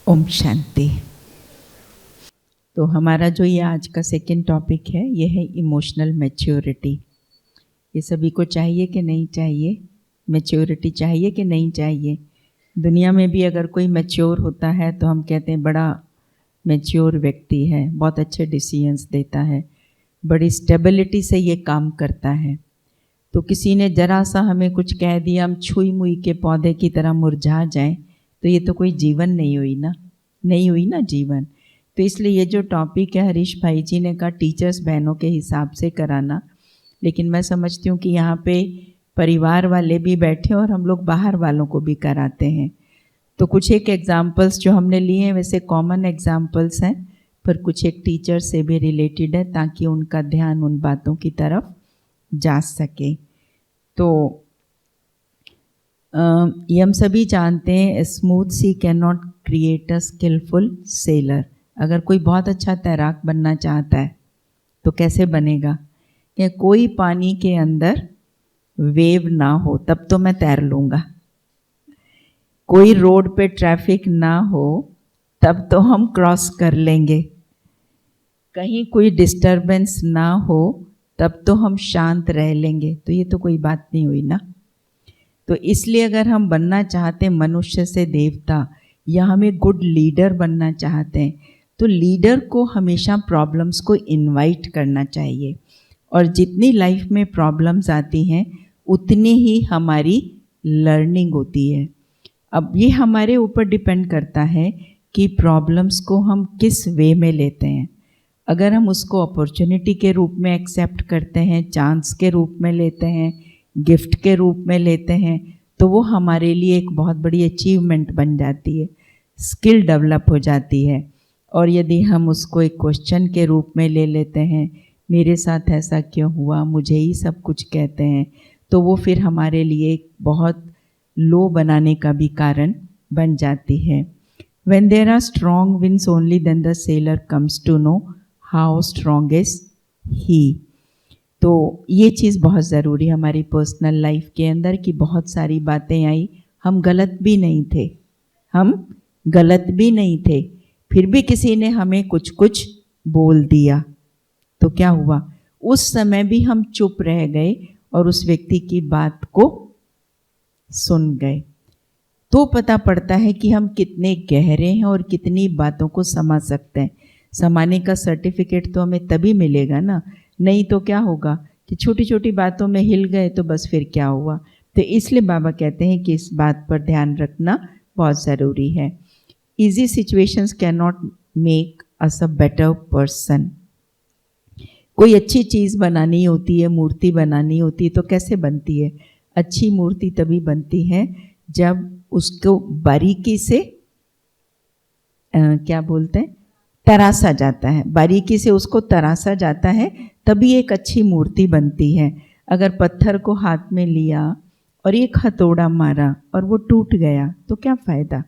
ओम शांति। तो हमारा जो ये आज का सेकंड टॉपिक है ये है इमोशनल मैच्योरिटी। ये सभी को चाहिए कि नहीं चाहिए? मैच्योरिटी चाहिए कि नहीं चाहिए? दुनिया में भी अगर कोई मैच्योर होता है तो हम कहते हैं बड़ा मैच्योर व्यक्ति है, बहुत अच्छे डिसीजंस देता है, बड़ी स्टेबिलिटी से ये काम करता है। तो किसी ने ज़रा सा हमें कुछ कह दिया, हम छुई मुई के पौधे की तरह मुरझा जाएं, तो ये तो कोई जीवन नहीं हुई ना जीवन। तो इसलिए ये जो टॉपिक है हरीश भाई जी ने कहा टीचर्स बहनों के हिसाब से कराना, लेकिन मैं समझती हूँ कि यहाँ पे परिवार वाले भी बैठे और हम लोग बाहर वालों को भी कराते हैं। तो कुछ एक एग्जाम्पल्स जो हमने लिए हैं वैसे कॉमन एग्जाम्पल्स हैं, पर कुछ एक टीचर से भी रिलेटेड है ताकि उनका ध्यान उन बातों की तरफ जा सके। तो ये हम सभी जानते हैं, smooth sea can not create a skilful sailor. अगर कोई बहुत अच्छा तैराक बनना चाहता है तो कैसे बनेगा? कि कोई पानी के अंदर वेव ना हो तब तो मैं तैर लूँगा, कोई रोड पे ट्रैफिक ना हो तब तो हम क्रॉस कर लेंगे, कहीं कोई डिस्टरबेंस ना हो तब तो हम शांत रह लेंगे। तो ये तो कोई बात नहीं हुई ना। तो इसलिए अगर हम बनना चाहते हैं मनुष्य से देवता, या हमें गुड लीडर बनना चाहते हैं, तो लीडर को हमेशा प्रॉब्लम्स को इनवाइट करना चाहिए। और जितनी लाइफ में प्रॉब्लम्स आती हैं उतनी ही हमारी लर्निंग होती है। अब ये हमारे ऊपर डिपेंड करता है कि प्रॉब्लम्स को हम किस वे में लेते हैं। अगर हम उसको अपॉर्चुनिटी के रूप में एक्सेप्ट करते हैं, चांस के रूप में लेते हैं, गिफ्ट के रूप में लेते हैं, तो वो हमारे लिए एक बहुत बड़ी अचीवमेंट बन जाती है, स्किल डेवलप हो जाती है। और यदि हम उसको एक क्वेश्चन के रूप में ले लेते हैं, मेरे साथ ऐसा क्यों हुआ, मुझे ही सब कुछ कहते हैं, तो वो फिर हमारे लिए एक बहुत लो बनाने का भी कारण बन जाती है। When there are strong winds only then the sailor comes to know how strong is he। तो ये चीज़ बहुत ज़रूरी है हमारी पर्सनल लाइफ के अंदर कि बहुत सारी बातें आई, हम गलत भी नहीं थे, फिर भी किसी ने हमें कुछ कुछ बोल दिया, तो क्या हुआ? उस समय भी हम चुप रह गए और उस व्यक्ति की बात को सुन गए। तो पता पड़ता है कि हम कितने गहरे हैं और कितनी बातों को समझ सकते हैं। समाने का सर्टिफिकेट तो हमें तभी मिलेगा ना, नहीं तो क्या होगा कि छोटी छोटी बातों में हिल गए तो बस फिर क्या हुआ। तो इसलिए बाबा कहते हैं कि इस बात पर ध्यान रखना बहुत ज़रूरी है। Easy situations can not make us a better person. कोई अच्छी चीज़ बनानी होती है, मूर्ति बनानी होती है, तो कैसे बनती है? अच्छी मूर्ति तभी बनती है जब उसको बारीकी से क्या बोलते हैं, तरासा जाता है। बारीकी से उसको तरासा जाता है तभी एक अच्छी मूर्ति बनती है। अगर पत्थर को हाथ में लिया और एक हथौड़ा मारा और वो टूट गया तो क्या फ़ायदा?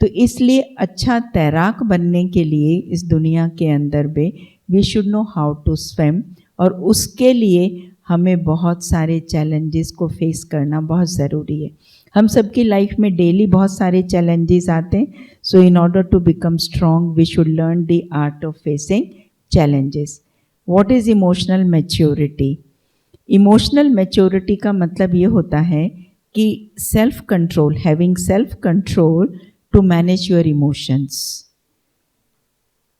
तो इसलिए अच्छा तैराक बनने के लिए इस दुनिया के अंदर में we should know how to swim, और उसके लिए हमें बहुत सारे चैलेंजेस को फेस करना बहुत ज़रूरी है। हम सबकी लाइफ में डेली बहुत सारे चैलेंजेस आते हैं। So in order to become strong we should learn the art of facing challenges. What is emotional maturity? Emotional maturity का मतलब ये होता है कि self control, having self control to manage your emotions.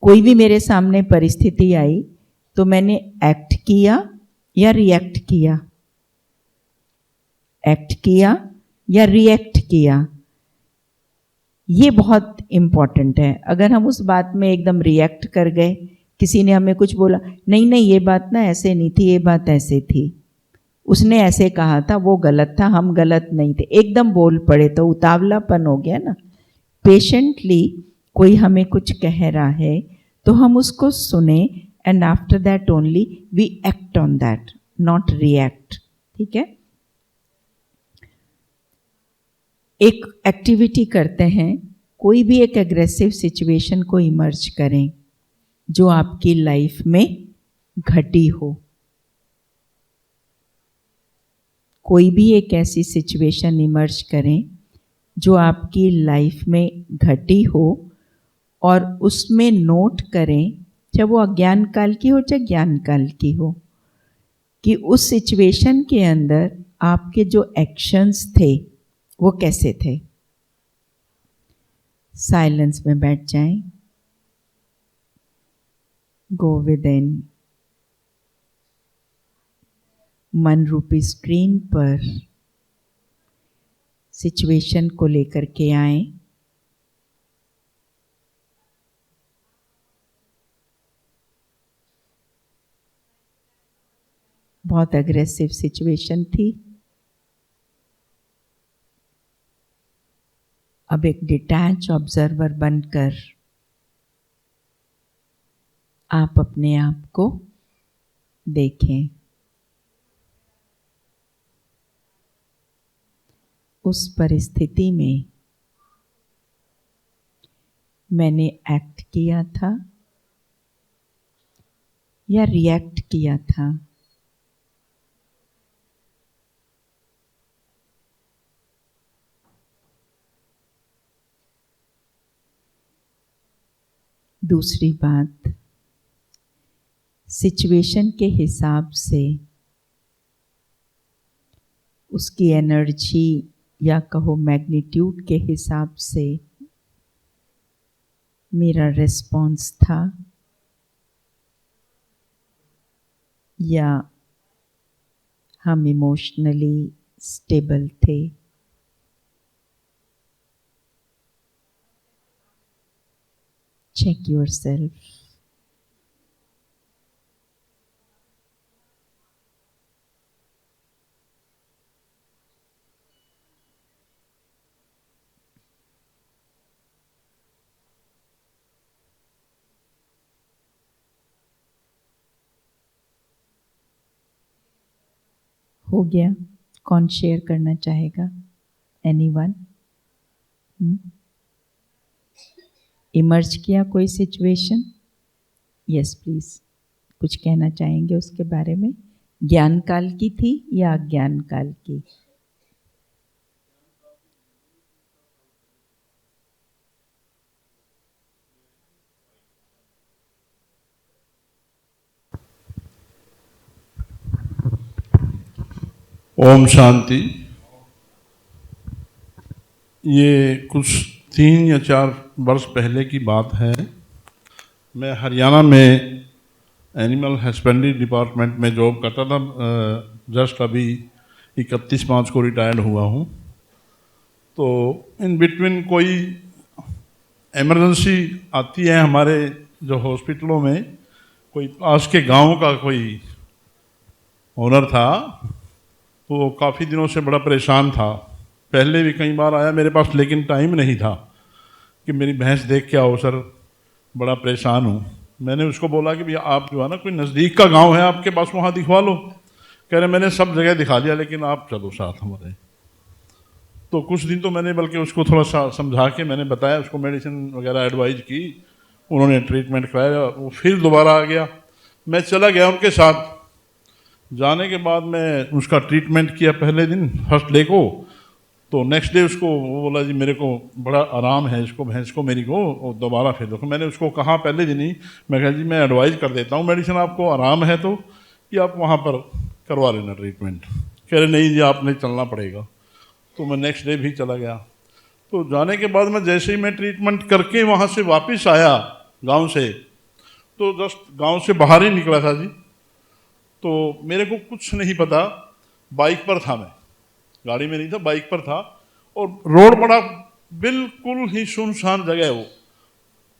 कोई भी मेरे सामने परिस्थिति आई तो मैंने एक्ट किया या रिएक्ट किया, एक्ट किया या रिएक्ट किया, ये बहुत इम्पॉर्टेंट है। अगर हम उस बात में एकदम रिएक्ट कर गए, किसी ने हमें कुछ बोला, नहीं नहीं ये बात ना ऐसे नहीं थी, ये बात ऐसे थी, उसने ऐसे कहा था, वो गलत था, हम गलत नहीं थे, एकदम बोल पड़े तो उतावलापन हो गया ना। पेशेंटली कोई हमें कुछ कह रहा है तो हम उसको सुने and after that only we act on that, not react. ठीक है, एक एक्टिविटी करते हैं, कोई भी एक एग्रेसिव सिचुएशन को इमर्ज करें जो आपकी लाइफ में घटी हो। कोई भी एक ऐसी सिचुएशन इमर्ज करें जो आपकी लाइफ में घटी हो और उसमें नोट करें, चाहे वो अज्ञान काल की हो चाहे ज्ञान काल की हो, कि उस सिचुएशन के अंदर आपके जो एक्शंस थे वो कैसे थे। साइलेंस में बैठ जाएं, गो विद इन, मन रूपी स्क्रीन पर सिचुएशन को लेकर के आए। बहुत एग्रेसिव सिचुएशन थी। अब एक डिटैच ऑब्जर्वर बनकर आप अपने आप को देखें। उस परिस्थिति में मैंने एक्ट किया था या रिएक्ट किया था। दूसरी बात, सिचुएशन के हिसाब से उसकी एनर्जी या कहो मैग्नीट्यूड के हिसाब से मेरा रिस्पॉन्स था या हम इमोशनली स्टेबल थे। Check yourself. हो गया? कौन शेयर करना चाहेगा? एनीवन? इमर्ज किया कोई सिचुएशन? यस प्लीज, कुछ कहना चाहेंगे उसके बारे में? ज्ञान काल की थी या अज्ञान काल की? ओम शांति। ये कुछ 3 या 4 वर्ष पहले की बात है। मैं हरियाणा में एनिमल हस्बेंड्री डिपार्टमेंट में जॉब करता था। जस्ट अभी 31 मार्च को रिटायर्ड हुआ हूँ। तो इन बिटवीन कोई इमरजेंसी आती है हमारे जो हॉस्पिटलों में, कोई पास के गांव का कोई ओनर था, तो वो काफ़ी दिनों से बड़ा परेशान था। पहले भी कई बार आया मेरे पास, लेकिन टाइम नहीं था कि मेरी भैंस देख के आओ सर, बड़ा परेशान हूँ। मैंने उसको बोला कि भैया आप जो है ना, कोई नज़दीक का गांव है आपके पास, वहाँ दिखवा लो। कह रहे मैंने सब जगह दिखा लिया, लेकिन आप चलो साथ हमारे। तो कुछ दिन तो मैंने बल्कि उसको थोड़ा सा समझा के मैंने बताया, उसको मेडिसिन वगैरह एडवाइज की, उन्होंने ट्रीटमेंट कराया। वो फिर दोबारा आ गया, मैं चला गया उनके साथ। जाने के बाद मैं उसका ट्रीटमेंट किया पहले दिन, फर्स्ट डे को। तो नेक्स्ट डे उसको वो बोला जी मेरे को बड़ा आराम है, इसको भैंस को मेरी को, और दोबारा फिर देखो। मैंने उसको कहा पहले दिन ही, मैं कहा जी मैं एडवाइज कर देता हूँ मेडिसिन, आपको आराम है तो कि आप वहाँ पर करवा लेना ट्रीटमेंट। कह रहे नहीं जी आपने चलना पड़ेगा। तो मैं नेक्स्ट डे भी चला गया। तो जाने के बाद मैं जैसे ही मैं ट्रीटमेंट करके वहाँ से वापस आया गाँव से, तो जस्ट गाँव से बाहर ही निकला था जी, तो मेरे को कुछ नहीं पता। बाइक पर था मैं, गाड़ी में नहीं था, बाइक पर था। और रोड बड़ा बिल्कुल ही सुनसान जगह है वो,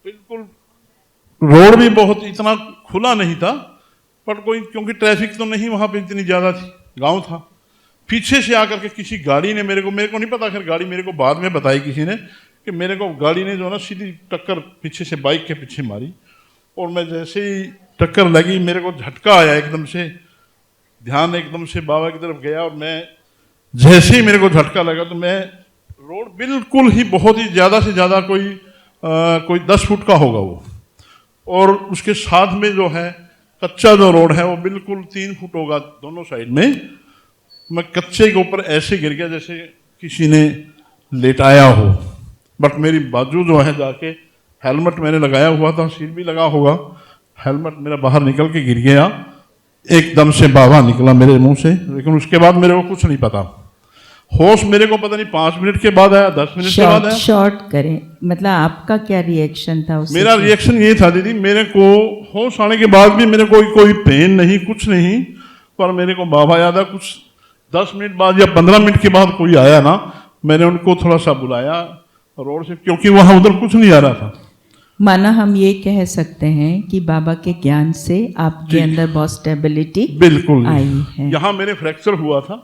बिल्कुल रोड भी बहुत इतना खुला नहीं था, पर कोई क्योंकि ट्रैफिक तो नहीं वहाँ पे इतनी ज़्यादा थी, गांव था। पीछे से आकर के किसी गाड़ी ने मेरे को नहीं पता, खैर गाड़ी मेरे को बाद में बताई किसी ने कि मेरे को गाड़ी ने जो है ना सीधी टक्कर पीछे से बाइक के पीछे मारी। और मैं जैसे ही टक्कर लगी मेरे को झटका आया एकदम से, ध्यान एकदम से बाबा की तरफ गया। और मैं जैसे ही मेरे को झटका लगा तो मैं, रोड बिल्कुल ही बहुत ही ज़्यादा से ज़्यादा कोई 10 फुट का होगा वो, और उसके साथ में जो है कच्चा जो रोड है वो बिल्कुल 3 फुट होगा दोनों साइड में। मैं कच्चे के ऊपर ऐसे गिर गया जैसे किसी ने लेटाया हो, बट मेरी बाजू जो है जाके हेलमेट मैंने लगाया हुआ था, सीट भी लगा होगा, हेलमेट मेरा बाहर निकल के गिर गया, एकदम से बाबा निकला मेरे मुंह से, लेकिन उसके बाद मेरे को कुछ नहीं पता। होश मेरे को पता नहीं 5 मिनट के बाद आया, 10 मिनट के बाद आया। शॉर्ट करें, मतलब आपका क्या रिएक्शन था उससे? मेरा रिएक्शन ये था दीदी, मेरे को होश आने के बाद भी मेरे को कोई पेन नहीं, कुछ नहीं, पर मेरे को बाबा याद है। कुछ 10 मिनट बाद या 15 मिनट के बाद कोई आया ना, मैंने उनको थोड़ा सा बुलाया रोड से, क्योंकि वहां उधर कुछ नहीं आ रहा था। माना हम ये कह सकते हैं कि बाबा के ज्ञान से आपके अंदर बहुत स्टेबिलिटी बिल्कुल आई है। यहाँ मेरे फ्रैक्चर हुआ था,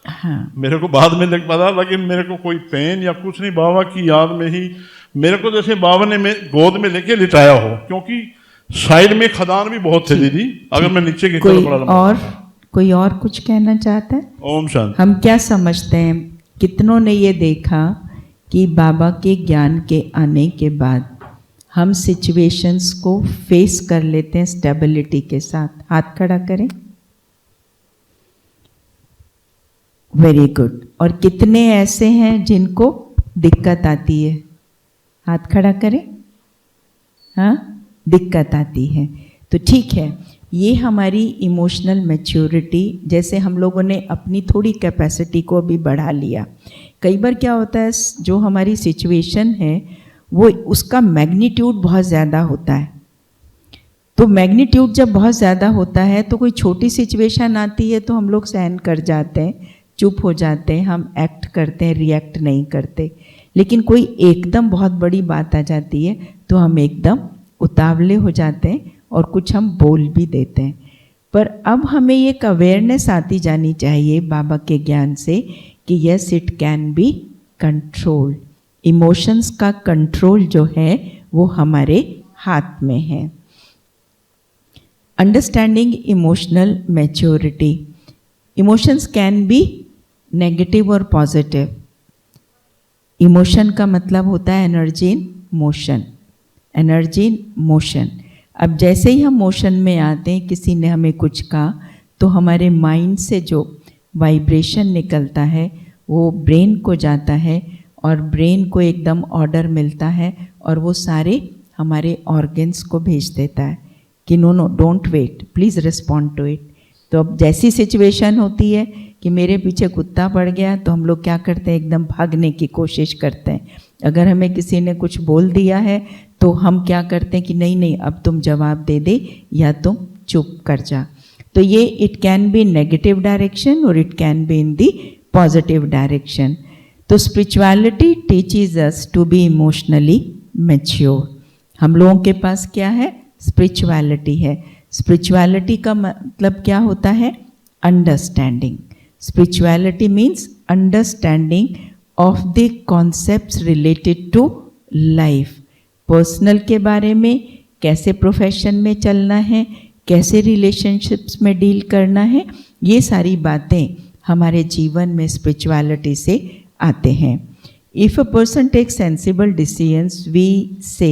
हाँ, मेरे को बाद में लग पता, लेकिन मेरे को कोई पेन या कुछ नहीं, बाबा की याद में ही मेरे को जैसे बाबा ने गोद में लेके लिटाया हो, क्योंकि साइड में खदान भी बहुत थे दीदी, अगर मैं नीचे की कोई और कुछ कहना चाहता है? ओम शांति। हम क्या समझते हैं, कितनों ने ये देखा कि बाबा के ज्ञान के आने के बाद हम सिचुएशंस को फेस कर लेते हैं स्टेबिलिटी के साथ। हाथ खड़ा करें। Very good. और कितने ऐसे हैं जिनको दिक्कत आती है? हाथ खड़ा करें। हाँ, दिक्कत आती है। तो ठीक है, ये हमारी इमोशनल मैच्योरिटी, जैसे हम लोगों ने अपनी थोड़ी कैपेसिटी को अभी बढ़ा लिया। कई बार क्या होता है, जो हमारी सिचुएशन है वो उसका मैग्नीट्यूड बहुत ज़्यादा होता है। तो मैग्नीट्यूड जब बहुत ज़्यादा होता है तो कोई छोटी सिचुएशन आती है तो हम लोग सहन कर जाते हैं, चुप हो जाते हैं, हम एक्ट करते हैं, रिएक्ट नहीं करते। लेकिन कोई एकदम बहुत बड़ी बात आ जाती है तो हम एकदम उतावले हो जाते हैं और कुछ हम बोल भी देते हैं। पर अब हमें एक अवेयरनेस आती जानी चाहिए बाबा के ज्ञान से कि yes, it can be controlled. Emotions का कंट्रोल जो है वो हमारे हाथ में है। Understanding emotional maturity. Emotions can be negative और पॉजिटिव। इमोशन का मतलब होता है energy in motion, energy in motion. अब जैसे ही हम मोशन में आते हैं, किसी ने हमें कुछ कहा तो हमारे माइंड से जो वाइब्रेशन निकलता है वो ब्रेन को जाता है और ब्रेन को एकदम ऑर्डर मिलता है और वो सारे हमारे ऑर्गन्स को भेज देता है कि no don't wait, please respond to it. तो अब जैसी सिचुएशन होती है कि मेरे पीछे कुत्ता पड़ गया तो हम लोग क्या करते हैं, एकदम भागने की कोशिश करते हैं। अगर हमें किसी ने कुछ बोल दिया है तो हम क्या करते हैं कि नहीं अब तुम जवाब दे दे या तुम चुप कर जा। तो ये it can be negative direction और it can be in the positive direction. तो spirituality teaches us to be emotionally mature. हम लोगों के पास क्या है, स्पिरिचुअलिटी है। स्पिरिचुअलिटी का मतलब क्या होता है, understanding. Spirituality means understanding of the concepts related to life. Personal के बारे में, कैसे प्रोफेशन में चलना है, कैसे रिलेशनशिप्स में डील करना है, ये सारी बातें हमारे जीवन में स्पिरिचुअलिटी से आते हैं। If a person takes sensible decisions वी से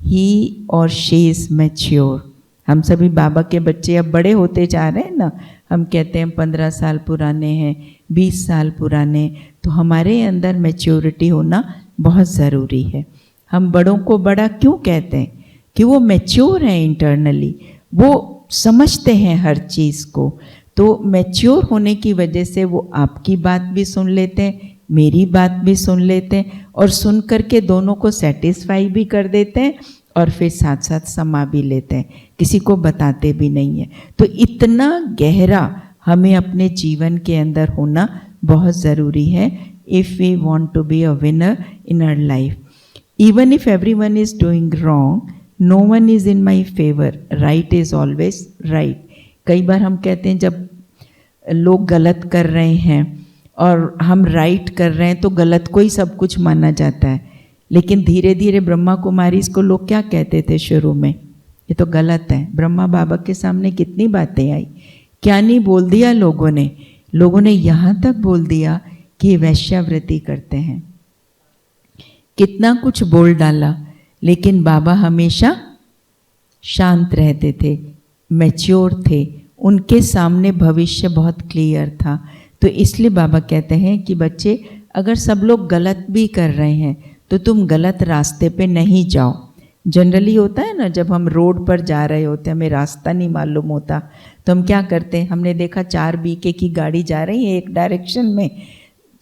ही और शी इज़ मैच्योर। हम सभी बाबा के बच्चे अब बड़े होते जा रहे हैं ना। हम कहते हैं 15 साल पुराने हैं, 20 साल पुराने, तो हमारे अंदर मैच्योरिटी होना बहुत ज़रूरी है। हम बड़ों को बड़ा क्यों कहते हैं कि वो मैच्योर हैं इंटरनली, वो समझते हैं हर चीज़ को। तो मैच्योर होने की वजह से वो आपकी बात भी सुन लेते हैं, मेरी बात भी सुन लेते हैं और सुन करके दोनों को सेटिस्फाई भी कर देते हैं और फिर साथ साथ समा भी लेते हैं, किसी को बताते भी नहीं है। तो इतना गहरा हमें अपने जीवन के अंदर होना बहुत ज़रूरी है if we want to be a winner in our life. Even if everyone is doing wrong, no one is in my favour, right is always right. कई बार हम कहते हैं जब लोग गलत कर रहे हैं और हम राइट कर रहे हैं तो गलत को ही सब कुछ माना जाता है। लेकिन धीरे धीरे ब्रह्मा कुमारी इसको लोग क्या कहते थे शुरू में, ये तो गलत है। ब्रह्मा बाबा के सामने कितनी बातें आई, क्या नहीं बोल दिया लोगों ने यहाँ तक बोल दिया कि ये वैश्यावृत्ति करते हैं, कितना कुछ बोल डाला। लेकिन बाबा हमेशा शांत रहते थे, मैच्योर थे, उनके सामने भविष्य बहुत क्लियर था। तो इसलिए बाबा कहते हैं कि बच्चे, अगर सब लोग गलत भी कर रहे हैं तो तुम गलत रास्ते पे नहीं जाओ, जनरली होता है ना, जब हम रोड पर जा रहे होते हैं, हमें रास्ता नहीं मालूम होता, तो हम क्या करते हैं, हमने देखा 4 बीके की गाड़ी जा रही है एक डायरेक्शन में,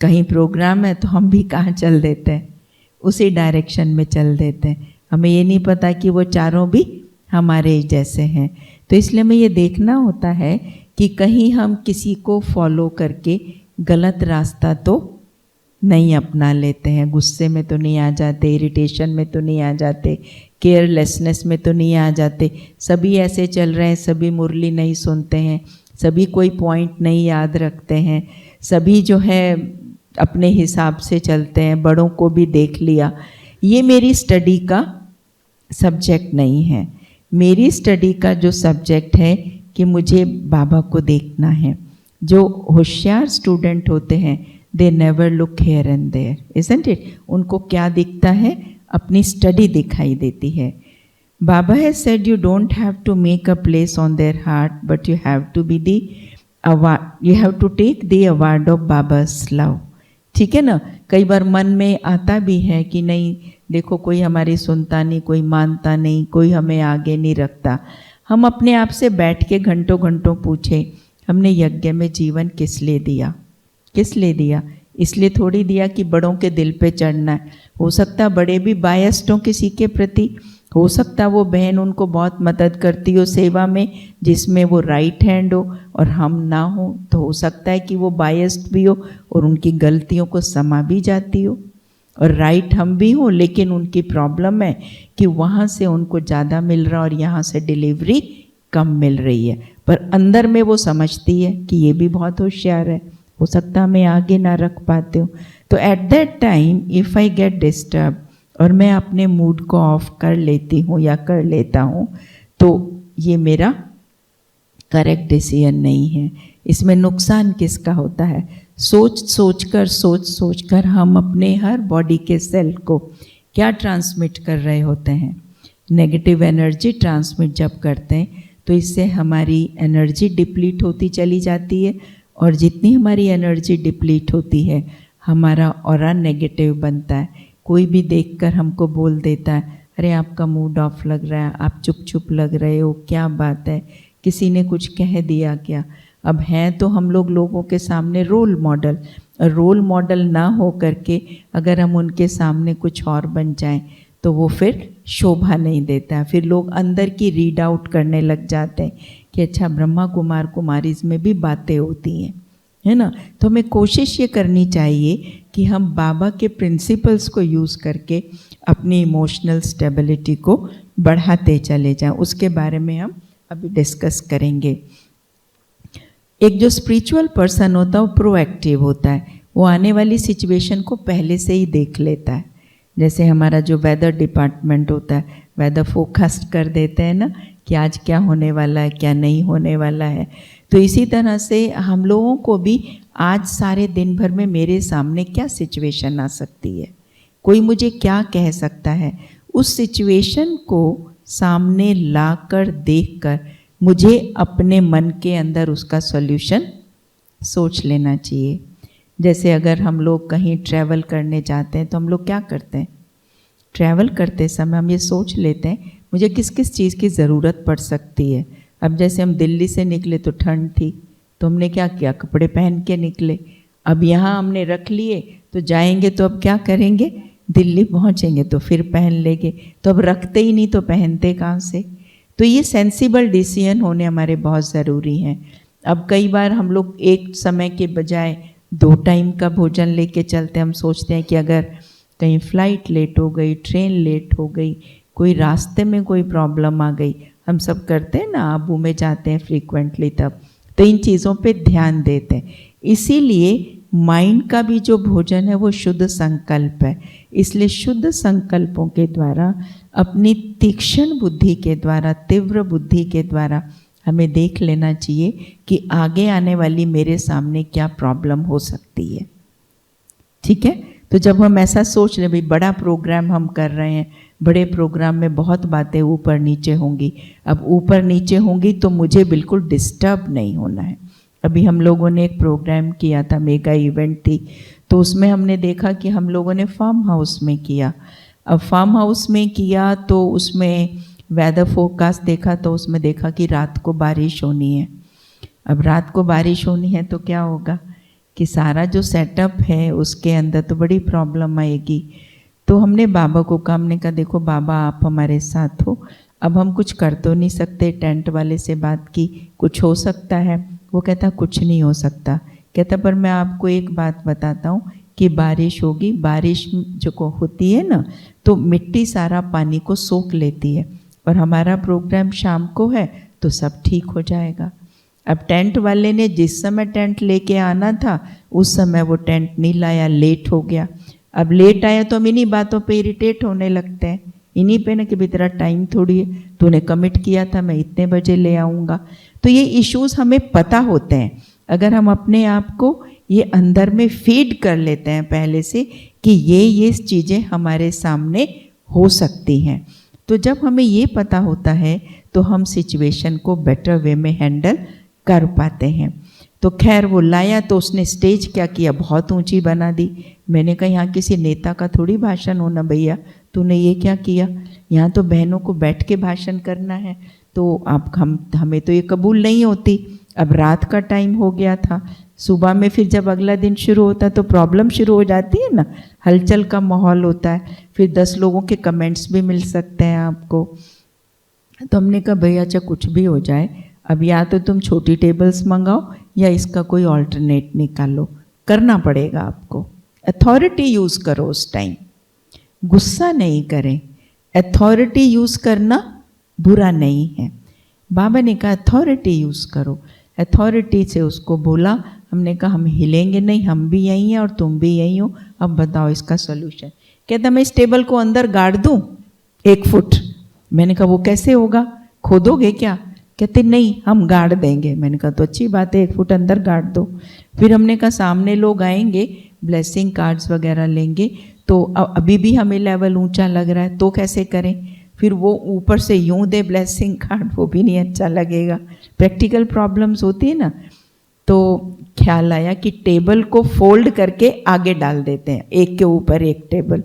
कहीं प्रोग्राम है तो हम भी कहाँ चल देते हैं, उसी डायरेक्शन में चल देते हैं। हमें ये नहीं पता कि वो चारों भी हमारे जैसे हैं। तो इसलिए हमें ये देखना होता है कि कहीं हम किसी को फॉलो करके गलत रास्ता तो नहीं अपना लेते हैं, गुस्से में तो नहीं आ जाते, इरिटेशन में तो नहीं आ जाते, केयरलेसनेस में तो नहीं आ जाते। सभी ऐसे चल रहे हैं, सभी मुरली नहीं सुनते हैं, सभी कोई पॉइंट नहीं याद रखते हैं, सभी जो है अपने हिसाब से चलते हैं, बड़ों को भी देख लिया। ये मेरी स्टडी का सब्जेक्ट नहीं है। मेरी स्टडी का जो सब्जेक्ट है कि मुझे बाबा को देखना है। जो होशियार स्टूडेंट होते हैं, they never look here and there, isn't it? उनको क्या दिखता है? अपनी स्टडी दिखाई देती है। Baba has said you don't have to make a place on their heart, but you have to be the award, you have to take the award of Baba's love. ठीक है ना? कई बार मन में आता भी है कि नहीं, देखो कोई हमारी सुनता नहीं, कोई मानता नहीं, कोई हमें आगे नहीं रखता। हम अपने आप से बैठ के घंटों घंटों पूछे, हमने यज्ञ में जीवन किस लिए दिया? किस लिए दिया? इसलिए थोड़ी दिया कि बड़ों के दिल पे चढ़ना है। हो सकता बड़े भी बायस्ड हों किसी के प्रति, हो सकता वो बहन उनको बहुत मदद करती हो सेवा में जिसमें वो राइट हैंड हो और हम ना हो, तो हो सकता है कि वो बायस्ड भी हो और उनकी गलतियों को समा भी जाती हो, और राइट हम भी हों, लेकिन उनकी प्रॉब्लम है कि वहाँ से उनको ज़्यादा मिल रहा और यहाँ से डिलीवरी कम मिल रही है। पर अंदर में वो समझती है कि ये भी बहुत होशियार है, हो सकता मैं आगे ना रख पाते हो। तो at that time if I get disturb और मैं अपने मूड को ऑफ कर लेती हूँ या कर लेता हूँ, तो ये मेरा करेक्ट डिसीजन नहीं है। इसमें नुकसान किसका होता है? सोच सोच कर हम अपने हर बॉडी के सेल को क्या ट्रांसमिट कर रहे होते हैं? नेगेटिव एनर्जी ट्रांसमिट जब करते हैं तो इससे हमारी एनर्जी डिप्लीट होती चली जाती है, और जितनी हमारी एनर्जी डिप्लीट होती है हमारा ऑरा नेगेटिव बनता है। कोई भी देखकर हमको बोल देता है, अरे आपका मूड ऑफ लग रहा है, आप चुप लग रहे हो, क्या बात है, किसी ने कुछ कह दिया क्या? अब हैं तो हम लोगों के सामने रोल मॉडल, और रोल मॉडल ना हो करके अगर हम उनके सामने कुछ और बन जाएं तो वो फिर शोभा नहीं देता है। फिर लोग अंदर की रीड आउट करने लग जाते हैं कि अच्छा ब्रह्मा कुमार कुमारीज में भी बातें होती हैं, है ना? तो हमें कोशिश ये करनी चाहिए कि हम बाबा के प्रिंसिपल्स को यूज़ करके अपनी इमोशनल स्टेबिलिटी को बढ़ाते चले जाएं। उसके बारे में हम अभी डिस्कस करेंगे। एक जो स्पिरिचुअल पर्सन होता है वो प्रोएक्टिव होता है, वो आने वाली सिचुएशन को पहले से ही देख लेता है। जैसे हमारा जो वेदर डिपार्टमेंट होता है, वेदर फोरकास्ट कर देते हैं ना कि आज क्या होने वाला है, क्या नहीं होने वाला है। तो इसी तरह से हम लोगों को भी आज सारे दिन भर में मेरे सामने क्या सिचुएशन आ सकती है, कोई मुझे क्या कह सकता है, उस सिचुएशन को सामने लाकर देखकर मुझे अपने मन के अंदर उसका सॉल्यूशन सोच लेना चाहिए। जैसे अगर हम लोग कहीं ट्रैवल करने जाते हैं तो हम लोग क्या करते हैं? ट्रैवल करते समय हम ये सोच लेते हैं मुझे किस किस चीज़ की ज़रूरत पड़ सकती है। अब जैसे हम दिल्ली से निकले तो ठंड थी, तो हमने क्या किया? कपड़े पहन के निकले। अब यहाँ हमने रख लिए तो जाएंगे तो अब क्या करेंगे? दिल्ली पहुँचेंगे तो फिर पहन लेंगे, तो अब रखते ही नहीं तो पहनते कहाँ से? तो ये सेंसिबल डिसीजन होने हमारे बहुत ज़रूरी हैं। अब कई बार हम लोग एक समय के बजाय 2 टाइम का भोजन लेके चलते हैं। हम सोचते हैं कि अगर कहीं फ़्लाइट लेट हो गई, ट्रेन लेट हो गई, कोई रास्ते में कोई प्रॉब्लम आ गई, हम सब करते हैं ना, आबू में जाते हैं फ्रीक्वेंटली, तब तो इन चीज़ों पे ध्यान देते हैं। इसीलिए माइंड का भी जो भोजन है वो शुद्ध संकल्प है। इसलिए शुद्ध संकल्पों के द्वारा, अपनी तीक्ष्ण बुद्धि के द्वारा, तीव्र बुद्धि के द्वारा हमें देख लेना चाहिए कि आगे आने वाली मेरे सामने क्या प्रॉब्लम हो सकती है। ठीक है? तो जब हम ऐसा सोच रहे, भाई बड़ा प्रोग्राम हम कर रहे हैं, बड़े प्रोग्राम में बहुत बातें ऊपर नीचे होंगी, अब ऊपर नीचे होंगी तो मुझे बिल्कुल डिस्टर्ब नहीं होना है। अभी हम लोगों ने एक प्रोग्राम किया था, मेगा इवेंट थी, तो उसमें हमने देखा कि हम लोगों ने फार्म हाउस में किया। अब फार्म हाउस में किया तो उसमें वेदर फोरकास्ट देखा तो उसमें देखा कि रात को बारिश होनी है। अब रात को बारिश होनी है तो क्या होगा कि सारा जो सेटअप है उसके अंदर तो बड़ी प्रॉब्लम आएगी। तो हमने बाबा को कहा, हमने कहा देखो बाबा आप हमारे साथ हो, अब हम कुछ कर तो नहीं सकते। टेंट वाले से बात की, कुछ हो सकता है? वो कहता कुछ नहीं हो सकता। कहता पर मैं आपको एक बात बताता हूँ कि बारिश होगी, बारिश जो को होती है ना तो मिट्टी सारा पानी को सोख लेती है, और हमारा प्रोग्राम शाम को है तो सब ठीक हो जाएगा। अब टेंट वाले ने जिस समय टेंट लेके आना था उस समय वो टेंट नहीं लाया, लेट हो गया। अब लेट आया तो हम इन्हीं बातों पे इरिटेट होने लगते हैं, इन्हीं पे ना कि भाई तेरा टाइम थोड़ी है, तूने कमिट किया था मैं इतने बजे ले आऊँगा। तो ये इश्यूज हमें पता होते हैं, अगर हम अपने आप को ये अंदर में फीड कर लेते हैं पहले से कि ये चीज़ें हमारे सामने हो सकती हैं, तो जब हमें ये पता होता है तो हम सिचुएशन को बेटर वे में हैंडल कर पाते हैं। तो खैर वो लाया तो उसने स्टेज क्या किया, बहुत ऊंची बना दी। मैंने कहा यहाँ किसी नेता का थोड़ी भाषण होना भैया, तूने ये क्या किया, यहाँ तो बहनों को बैठ के भाषण करना है, तो आप हमें तो ये कबूल नहीं होती। अब रात का टाइम हो गया था, सुबह में फिर जब अगला दिन शुरू होता है तो प्रॉब्लम शुरू हो जाती है ना, हलचल का माहौल होता है, फिर 10 लोगों के कमेंट्स भी मिल सकते हैं आपको। तो हमने कहा भैया अच्छा कुछ भी हो जाए, अब या तो तुम छोटी टेबल्स मंगाओ या इसका कोई ऑल्टरनेट निकालो, करना पड़ेगा आपको। अथॉरिटी यूज़ करो उस टाइम, गुस्सा नहीं करें। अथॉरिटी यूज़ करना बुरा नहीं है। बाबा ने कहा अथॉरिटी यूज़ करो, अथॉरिटी से उसको बोला। हमने कहा हम हिलेंगे नहीं, हम भी यहीं हैं और तुम भी यहीं हो, अब बताओ इसका सोल्यूशन। कहता मैं इस टेबल को अंदर गाड़ दूँ 1 फुट। मैंने कहा वो कैसे होगा, खोदोगे क्या? कहते नहीं हम गाड़ देंगे। मैंने कहा तो अच्छी बात है, 1 फुट अंदर गाड़ दो। फिर हमने कहा सामने लोग आएंगे, ब्लेसिंग कार्ड्स वगैरह लेंगे, तो अभी भी हमें लेवल ऊंचा लग रहा है तो कैसे करें? फिर वो ऊपर से यूं दे ब्लेसिंग कार्ड, वो भी नहीं अच्छा लगेगा। प्रैक्टिकल प्रॉब्लम्स होती है ना, तो ख्याल आया कि टेबल को फोल्ड करके आगे डाल देते हैं, एक के ऊपर एक टेबल।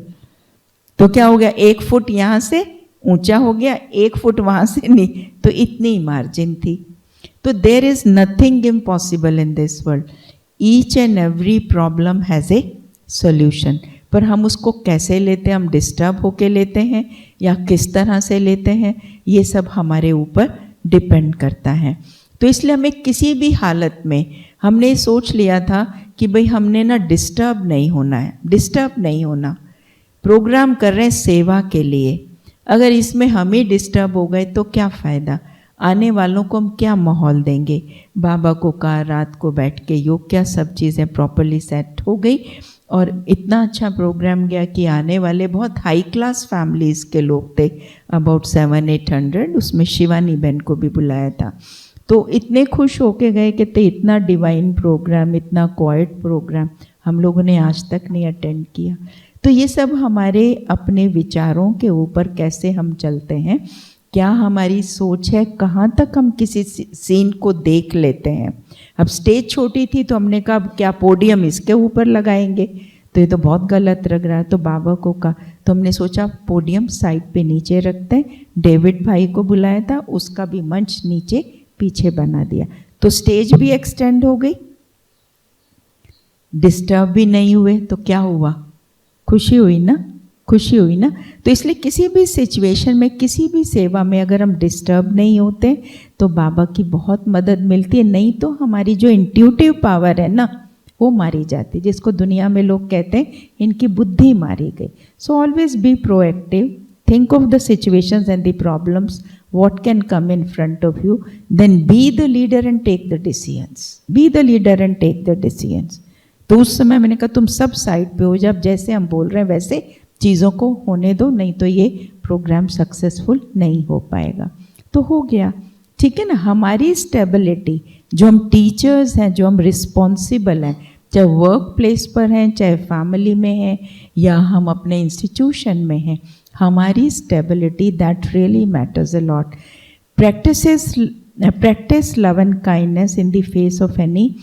तो क्या हो गया, 1 फुट यहाँ से ऊंचा हो गया, 1 फुट वहाँ से नहीं, तो इतनी मार्जिन थी। तो there is nothing impossible in this world, each and every problem has a solution. पर हम उसको कैसे लेते हैं, हम डिस्टर्ब होके लेते हैं या किस तरह से लेते हैं, ये सब हमारे ऊपर डिपेंड करता है। तो इसलिए हमें किसी भी हालत में हमने सोच लिया था कि भाई हमने ना डिस्टर्ब नहीं होना है, डिस्टर्ब नहीं होना। प्रोग्राम कर रहे हैं सेवा के लिए, अगर इसमें हम ही डिस्टर्ब हो गए तो क्या फ़ायदा, आने वालों को हम क्या माहौल देंगे। बाबा को कहा रात को बैठ के योग, क्या सब चीज़ें प्रॉपरली सेट हो गई और इतना अच्छा प्रोग्राम गया कि आने वाले बहुत हाई क्लास फैमिलीज़ के लोग थे, अबाउट 700-800, उसमें शिवानी बहन को भी बुलाया था। तो इतने खुश होके गए कि इतना डिवाइन प्रोग्राम, इतना क्वाइट प्रोग्राम हम लोगों ने आज तक नहीं अटेंड किया। तो ये सब हमारे अपने विचारों के ऊपर कैसे हम चलते हैं, क्या हमारी सोच है, कहाँ तक हम किसी सीन को देख लेते हैं। अब स्टेज छोटी थी तो हमने कहा क्या पोडियम इसके ऊपर लगाएंगे, तो ये तो बहुत गलत लग रहा है। तो बाबा को कहा, तो हमने सोचा पोडियम साइड पे नीचे रखते हैं। डेविड भाई को बुलाया था, उसका भी मंच नीचे पीछे बना दिया, तो स्टेज भी एक्सटेंड हो गई, डिस्टर्ब भी नहीं हुए। तो क्या हुआ, खुशी हुई ना, खुशी हुई ना। तो इसलिए किसी भी सिचुएशन में, किसी भी सेवा में अगर हम डिस्टर्ब नहीं होते तो बाबा की बहुत मदद मिलती है। नहीं तो हमारी जो इंट्यूटिव पावर है ना वो मारी जाती, जिसको दुनिया में लोग कहते हैं इनकी बुद्धि मारी गई। So always be proactive, think of the situations and the problems, what can come in front of you, then be the leader and take the decisions, be the leader and take the decisions। तो उस समय मैंने कहा तुम सब side पे हो, जब जैसे हम बोल रहे हैं वैसे चीज़ों को होने दो, नहीं तो ये प्रोग्राम सक्सेसफुल नहीं हो पाएगा। तो हो गया, ठीक है ना। हमारी स्टेबिलिटी, जो हम टीचर्स हैं, जो हम रिस्पॉन्सिबल हैं, चाहे वर्क प्लेस पर हैं, चाहे फैमिली में हैं, या हम अपने इंस्टीट्यूशन में हैं, हमारी stability that really matters a lot. Practice love and kindness in the face of any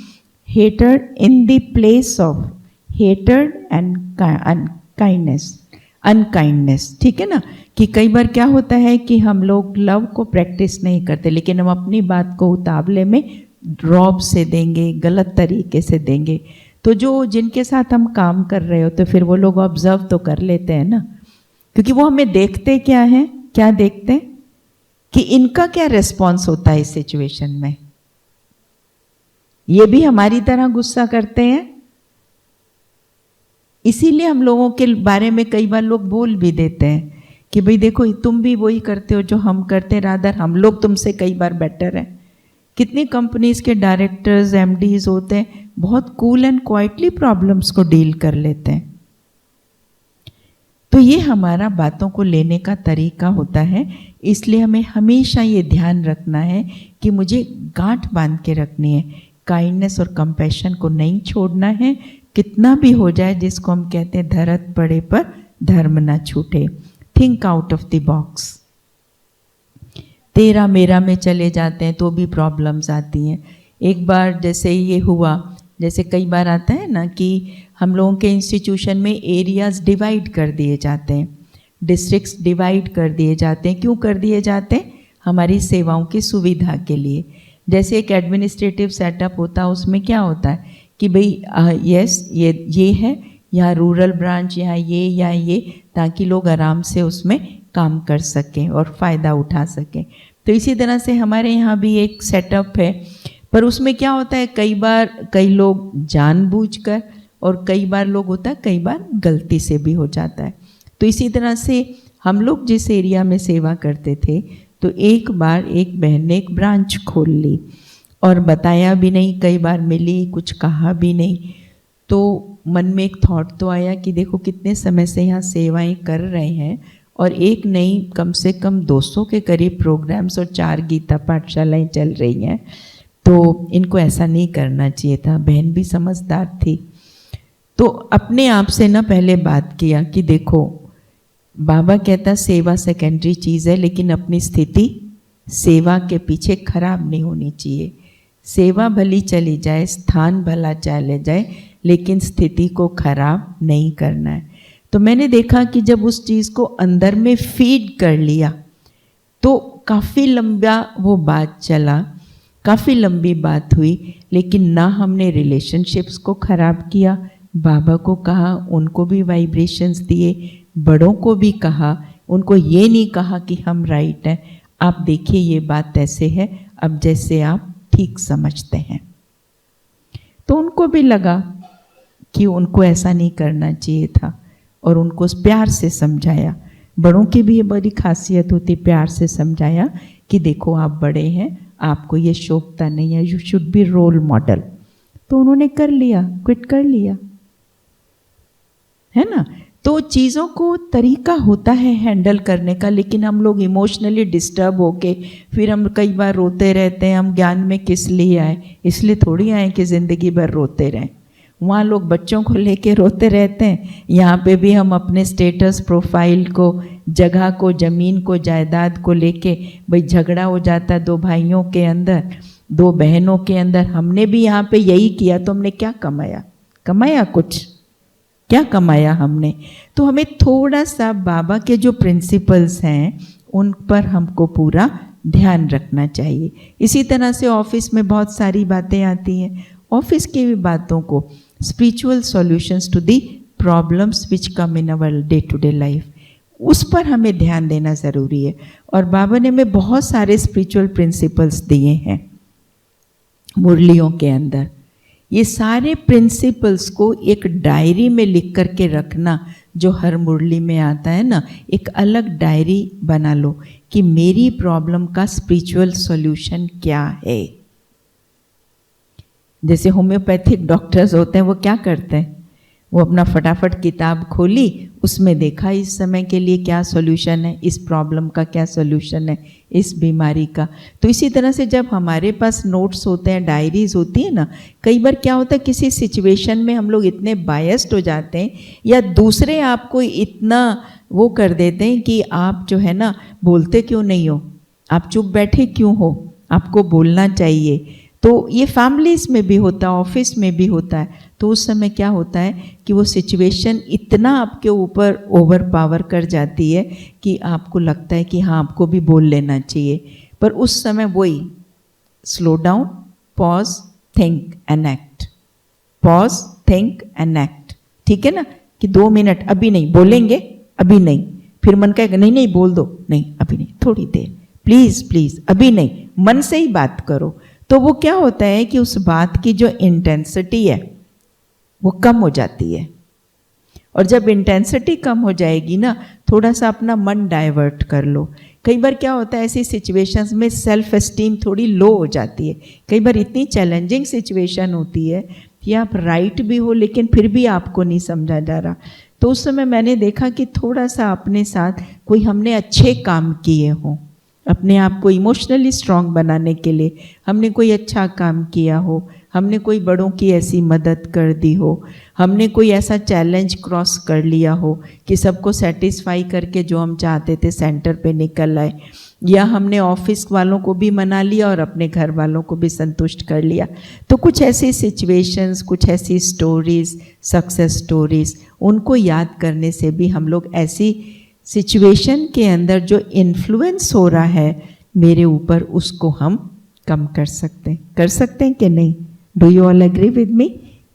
hatred, in the place of hatred and kindness। Unkindness, ठीक है ना, कि कई बार क्या होता है कि हम लोग लव को प्रैक्टिस नहीं करते, लेकिन हम अपनी बात को उतावले में रौब से देंगे, गलत तरीके से देंगे, तो जो जिनके साथ हम काम कर रहे हो तो फिर वो लोग ऑब्जर्व तो कर लेते हैं ना, क्योंकि वो हमें देखते क्या हैं, क्या देखते हैं कि इनका क्या रिस्पॉन्स होता है इस सिचुएशन में। ये भी हमारी तरह गुस्सा करते हैं, इसीलिए हम लोगों के बारे में कई बार लोग बोल भी देते हैं कि भाई देखो तुम भी वही करते हो जो हम करते हैं, रादर हम लोग तुमसे कई बार बेटर हैं। कितनी कंपनीज के डायरेक्टर्स, एमडीज होते हैं, बहुत कूल एंड क्वाइटली प्रॉब्लम्स को डील कर लेते हैं। तो ये हमारा बातों को लेने का तरीका होता है, इसलिए हमें हमेशा ये ध्यान रखना है कि मुझे गांठ बांध के रखनी है, काइंडनेस और कंपैशन को नहीं छोड़ना है, कितना भी हो जाए, जिसको हम कहते हैं धरत पड़े पर धर्म ना छूटे। Think out of the box. तेरा मेरा में चले जाते हैं तो भी प्रॉब्लम्स आती हैं। एक बार जैसे ये हुआ, जैसे कई बार आता है ना कि हम लोगों के इंस्टीट्यूशन में एरियाज डिवाइड कर दिए जाते हैं, डिस्ट्रिक्ट्स डिवाइड कर दिए जाते हैं। क्यों कर दिए जाते हैं? हमारी सेवाओं की सुविधा के लिए। जैसे एक एडमिनिस्ट्रेटिव सेटअप होता है, उसमें क्या होता है कि भाई यस ये है, यहाँ रूरल ब्रांच, यहाँ ये या ये, ताकि लोग आराम से उसमें काम कर सकें और फ़ायदा उठा सकें। तो इसी तरह से हमारे यहाँ भी एक सेटअप है, पर उसमें क्या होता है, कई बार कई लोग जानबूझकर और कई बार लोग होता है कई बार गलती से भी हो जाता है। तो इसी तरह से हम लोग जिस एरिया में सेवा करते थे, तो एक बार एक बहन ने एक ब्रांच खोल ली और बताया भी नहीं, कई बार मिली, कुछ कहा भी नहीं। तो मन में एक थॉट तो आया कि देखो कितने समय से यहाँ सेवाएं कर रहे हैं और एक नहीं कम से कम 200 के करीब प्रोग्राम्स और 4 गीता पाठशालाएं चल रही हैं, तो इनको ऐसा नहीं करना चाहिए था। बहन भी समझदार थी, तो अपने आप से ना पहले बात किया कि देखो बाबा कहता सेवा सेकेंडरी चीज़ है, लेकिन अपनी स्थिति सेवा के पीछे खराब नहीं होनी चाहिए। सेवा भली चली जाए, स्थान भला चले जाए, लेकिन स्थिति को खराब नहीं करना है। तो मैंने देखा कि जब उस चीज़ को अंदर में फीड कर लिया तो काफ़ी लंबा वो बात चला, काफ़ी लंबी बात हुई, लेकिन ना हमने रिलेशनशिप्स को ख़राब किया। बाबा को कहा, उनको भी वाइब्रेशंस दिए, बड़ों को भी कहा, उनको ये नहीं कहा कि हम राइट हैं, आप देखिए ये बात ऐसे है, अब जैसे आप ठीक समझते हैं। तो उनको भी लगा कि उनको ऐसा नहीं करना चाहिए था और उनको प्यार से समझाया। बड़ों की भी ये बड़ी खासियत होती, प्यार से समझाया कि देखो आप बड़े हैं, आपको ये शोभता नहीं है, you should be role model. तो उन्होंने कर लिया, क्विट कर लिया, है ना। तो चीज़ों को तरीका होता है हैंडल करने का, लेकिन हम लोग इमोशनली डिस्टर्ब होके फिर हम कई बार रोते रहते हैं। हम ज्ञान में किस लिए आए? इसलिए थोड़ी आए कि ज़िंदगी भर रोते रहें। वहाँ लोग बच्चों को लेके रोते रहते हैं, यहाँ पे भी हम अपने स्टेटस प्रोफाइल को, जगह को, ज़मीन को, जायदाद को लेके भाई झगड़ा हो जाता है 2 भाइयों के अंदर, 2 बहनों के अंदर। हमने भी यहाँ पे यही किया, तो हमने क्या कमाया? कमाया कुछ? क्या कमाया हमने? तो हमें थोड़ा सा बाबा के जो प्रिंसिपल्स हैं उन पर हमको पूरा ध्यान रखना चाहिए। इसी तरह से ऑफिस में बहुत सारी बातें आती हैं, ऑफिस की भी बातों को spiritual solutions to the problems which come in our day to day life, उस पर हमें ध्यान देना ज़रूरी है। और बाबा ने हमें बहुत सारे स्पिरिचुअल प्रिंसिपल्स दिए हैं मुरलियों के अंदर। ये सारे प्रिंसिपल्स को एक डायरी में लिख करके रखना, जो हर मुरली में आता है ना, एक अलग डायरी बना लो कि मेरी प्रॉब्लम का स्पिरिचुअल सॉल्यूशन क्या है। जैसे होम्योपैथिक डॉक्टर्स होते हैं, वो क्या करते हैं, वो अपना फटाफट किताब खोली, उसमें देखा इस समय के लिए क्या सॉल्यूशन है, इस प्रॉब्लम का क्या सॉल्यूशन है, इस बीमारी का। तो इसी तरह से जब हमारे पास नोट्स होते हैं, डायरीज होती है ना, कई बार क्या होता है किसी सिचुएशन में हम लोग इतने बायस्ड हो जाते हैं या दूसरे आपको इतना वो कर देते हैं कि आप जो है ना बोलते क्यों नहीं हो, आप चुप बैठे क्यों हो, आपको बोलना चाहिए। तो ये फैमिलीज़ में भी होता है, ऑफिस में भी होता है। तो उस समय क्या होता है कि वो सिचुएशन इतना आपके ऊपर ओवर पावर कर जाती है कि आपको लगता है कि हाँ आपको भी बोल लेना चाहिए, पर उस समय वही slow down, pause, think and act, pause, think and act, ठीक है ना, कि 2 मिनट अभी नहीं बोलेंगे, अभी नहीं, फिर मन कहेगा नहीं नहीं बोल दो, नहीं अभी नहीं, थोड़ी देर, प्लीज प्लीज अभी नहीं, मन से ही बात करो। तो वो क्या होता है कि उस बात की जो इंटेंसिटी है वो कम हो जाती है, और जब इंटेंसिटी कम हो जाएगी ना, थोड़ा सा अपना मन डाइवर्ट कर लो। कई बार क्या होता है ऐसी सिचुएशंस में सेल्फ एस्टीम थोड़ी लो हो जाती है, कई बार इतनी चैलेंजिंग सिचुएशन होती है कि आप राइट भी हो लेकिन फिर भी आपको नहीं समझा जा रहा, तो उस समय मैंने देखा कि थोड़ा सा अपने साथ कोई हमने अच्छे काम किए हों, अपने आप को इमोशनली स्ट्रांग बनाने के लिए हमने कोई अच्छा काम किया हो, हमने कोई बड़ों की ऐसी मदद कर दी हो, हमने कोई ऐसा चैलेंज क्रॉस कर लिया हो कि सबको सेटिस्फाई करके जो हम चाहते थे सेंटर पे निकल आए, या हमने ऑफिस वालों को भी मना लिया और अपने घर वालों को भी संतुष्ट कर लिया। तो कुछ ऐसी सिचुएशंस, कुछ ऐसी स्टोरीज, सक्सेस स्टोरीज, उनको याद करने से भी हम लोग ऐसी सिचुएशन के अंदर जो इन्फ्लुएंस हो रहा है मेरे ऊपर, उसको हम कम कर सकते हैं कि नहीं? Do you all agree with me?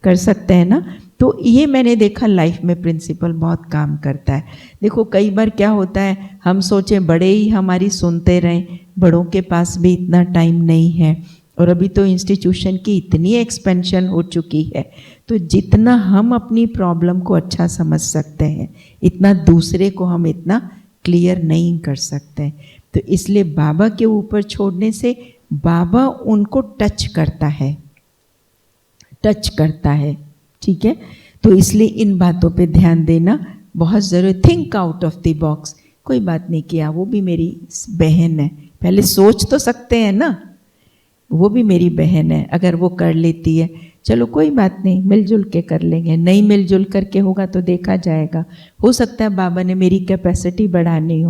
कर सकते हैं ना? तो ये मैंने देखा लाइफ में प्रिंसिपल बहुत काम करता है। देखो कई बार क्या होता है, हम सोचें बड़े ही हमारी सुनते रहें, बड़ों के पास भी इतना टाइम नहीं है, और अभी तो इंस्टीट्यूशन की इतनी एक्सपेंशन हो चुकी है, तो जितना हम अपनी प्रॉब्लम को अच्छा समझ सकते हैं इतना दूसरे को हम इतना क्लियर नहीं कर सकते। तो इसलिए बाबा के ऊपर छोड़ने से बाबा उनको टच करता है, ठीक है? तो इसलिए इन बातों पे ध्यान देना बहुत ज़रूरी। Think out of the box. कोई बात नहीं किया, वो भी मेरी बहन है, पहले सोच तो सकते हैं ना, वो भी मेरी बहन है, अगर वो कर लेती है चलो कोई बात नहीं, मिलजुल के कर लेंगे, नहीं मिलजुल करके होगा तो देखा जाएगा। हो सकता है बाबा ने मेरी कैपेसिटी बढ़ानी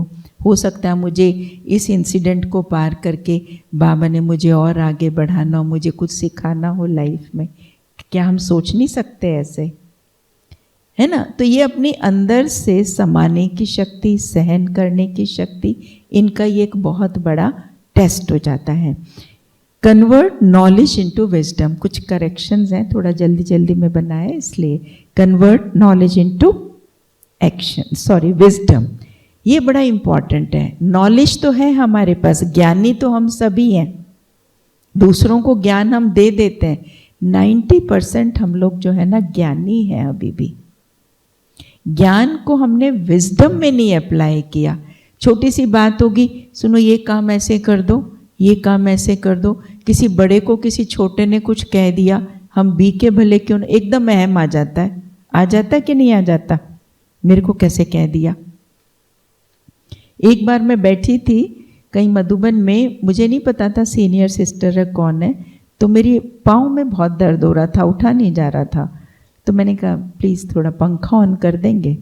हो सकता है मुझे इस इंसिडेंट को पार करके बाबा ने मुझे और आगे बढ़ाना हो, मुझे कुछ सिखाना हो लाइफ में। क्या हम सोच नहीं सकते ऐसे, है ना? तो ये अपनी अंदर से समाने की शक्ति, सहन करने की शक्ति, इनका ये एक बहुत बड़ा टेस्ट हो जाता है। Convert knowledge into wisdom. कुछ करेक्शंस हैं, थोड़ा जल्दी जल्दी में बनाया इसलिए। Convert knowledge into action, sorry wisdom, ये बड़ा इंपॉर्टेंट है। नॉलेज तो है हमारे पास, ज्ञानी तो हम सभी हैं, दूसरों को ज्ञान हम दे देते हैं। 90% हम लोग जो है ना ज्ञानी हैं, अभी भी ज्ञान को हमने विजडम में नहीं अप्लाई किया। छोटी सी बात होगी, सुनो ये काम ऐसे कर दो, ये काम ऐसे कर दो, किसी बड़े को किसी छोटे ने कुछ कह दिया, हम बी के भले क्यों न, एकदम अहम आ जाता है कि नहीं आ जाता? मेरे को कैसे कह दिया। एक बार मैं बैठी थी कहीं मधुबन में, मुझे नहीं पता था सीनियर सिस्टर है कौन है, तो मेरी पाँव में बहुत दर्द हो रहा था, उठा नहीं जा रहा था, तो मैंने कहा प्लीज़ थोड़ा पंखा ऑन कर देंगे।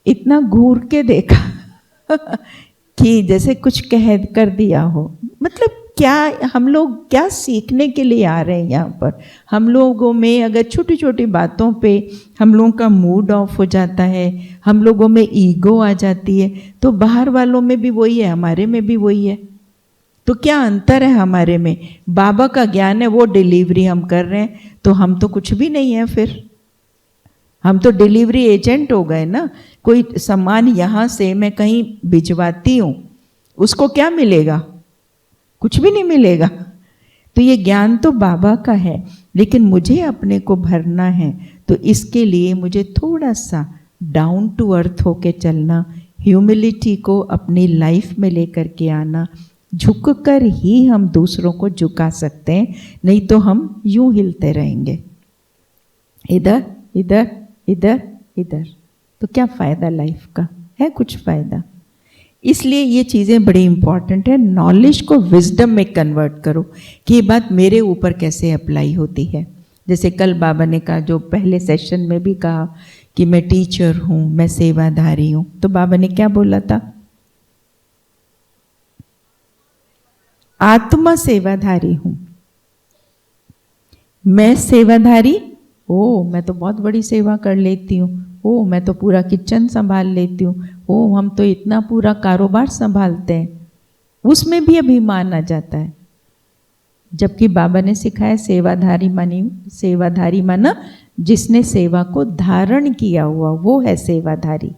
इतना घूर के देखा कि जैसे कुछ कह कर दिया हो। मतलब क्या हम लोग क्या सीखने के लिए आ रहे हैं यहाँ पर? हम लोगों में अगर छोटी छोटी बातों पे हम लोगों का मूड ऑफ हो जाता है, हम लोगों में ईगो आ जाती है, तो बाहर वालों में भी वही है, हमारे में भी वही है। तो क्या अंतर है हमारे में? बाबा का ज्ञान है, वो डिलीवरी हम कर रहे हैं, तो हम तो कुछ भी नहीं है, फिर हम तो डिलीवरी एजेंट हो गए ना। कोई सामान यहाँ से मैं कहीं भिजवाती हूँ, उसको क्या मिलेगा? कुछ भी नहीं मिलेगा। तो ये ज्ञान तो बाबा का है, लेकिन मुझे अपने को भरना है, तो इसके लिए मुझे थोड़ा सा डाउन टू अर्थ होके चलना, ह्यूमिलिटी को अपनी लाइफ में लेकर के आना। झुककर ही हम दूसरों को झुका सकते हैं, नहीं तो हम यूं हिलते रहेंगे, इधर इधर इधर इधर, तो क्या फ़ायदा लाइफ का? है कुछ फ़ायदा? इसलिए ये चीज़ें बड़ी इंपॉर्टेंट है। नॉलेज को विजडम में कन्वर्ट करो कि ये बात मेरे ऊपर कैसे अप्लाई होती है। जैसे कल बाबा ने कहा, जो पहले सेशन में भी कहा कि मैं टीचर हूँ, मैं सेवाधारी हूँ, तो बाबा ने क्या बोला था? आत्मा सेवाधारी हूं। मैं सेवाधारी, ओ मैं तो बहुत बड़ी सेवा कर लेती हूँ, ओ मैं तो पूरा किचन संभाल लेती हूँ, ओ हम तो इतना पूरा कारोबार संभालते हैं, उसमें भी अभिमान आ जाता है। जबकि बाबा ने सिखाया सेवाधारी माना जिसने सेवा को धारण किया हुआ, वो है सेवाधारी।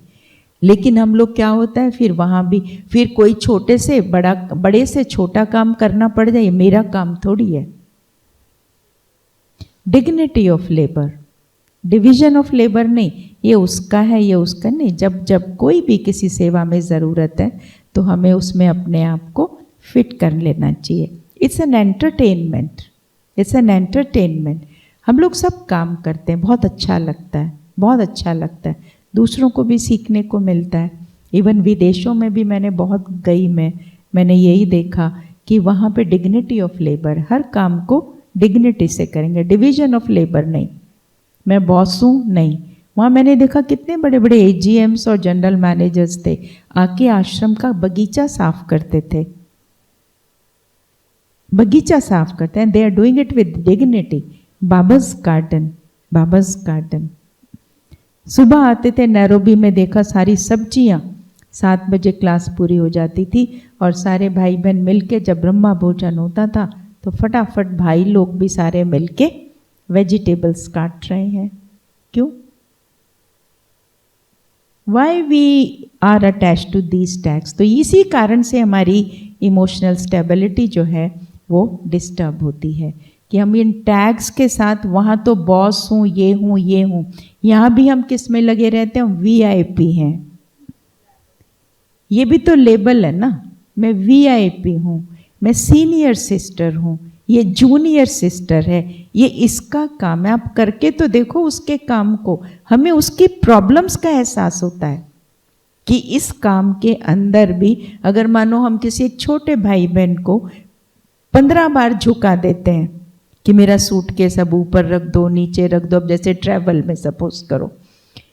लेकिन हम लोग क्या होता है फिर वहां भी, फिर कोई छोटे से बड़ा, बड़े से छोटा काम करना पड़ जाए, मेरा काम थोड़ी है। Dignity of labour, division of labour नहीं, ये उसका है ये उसका नहीं। जब जब कोई भी किसी सेवा में ज़रूरत है तो हमें उसमें अपने आप को फिट कर लेना चाहिए। It's an entertainment, it's an entertainment. हम लोग सब काम करते हैं, बहुत अच्छा लगता है, बहुत अच्छा लगता है, दूसरों को भी सीखने को मिलता है। इवन विदेशों में भी मैंने बहुत गई, मैंने यही देखा कि वहाँ पे डिग्निटी ऑफ लेबर, हर काम को डिग्निटी से करेंगे, डिवीजन ऑफ लेबर नहीं, मैं बॉस हूँ नहीं। वहाँ मैंने देखा कितने बड़े बड़े AGMs और जनरल मैनेजर्स थे, आके आश्रम का बगीचा साफ करते थे, बगीचा साफ करते हैं, they are doing it with dignity. Baba's garden, Baba's garden. सुबह आते थे, नैरोबी में देखा सारी सब्जियां 7 बजे क्लास पूरी हो जाती थी और सारे भाई बहन मिलके जब ब्रह्मा भोजन होता था तो फटाफट भाई लोग भी सारे मिलके वेजिटेबल्स काट रहे हैं। क्यों? Why we are attach to these tags. तो इसी कारण से हमारी इमोशनल स्टेबिलिटी जो है वो डिस्टर्ब होती है कि हम इन टैग्स के साथ, वहाँ तो बॉस हूँ, ये हूँ, ये हूँ, यहाँ भी हम किस में लगे रहते हैं, VIP हैं। ये भी तो लेबल है ना, मैं VIP हूँ, मैं सीनियर सिस्टर हूँ, ये जूनियर सिस्टर है, ये इसका काम है। आप करके तो देखो उसके काम को, हमें उसकी प्रॉब्लम्स का एहसास होता है कि इस काम के अंदर भी अगर मानो हम किसी एक छोटे भाई बहन को 15 बार झुका देते हैं कि मेरा सूटकेस अब ऊपर रख दो, नीचे रख दो, अब जैसे ट्रैवल में सपोज करो,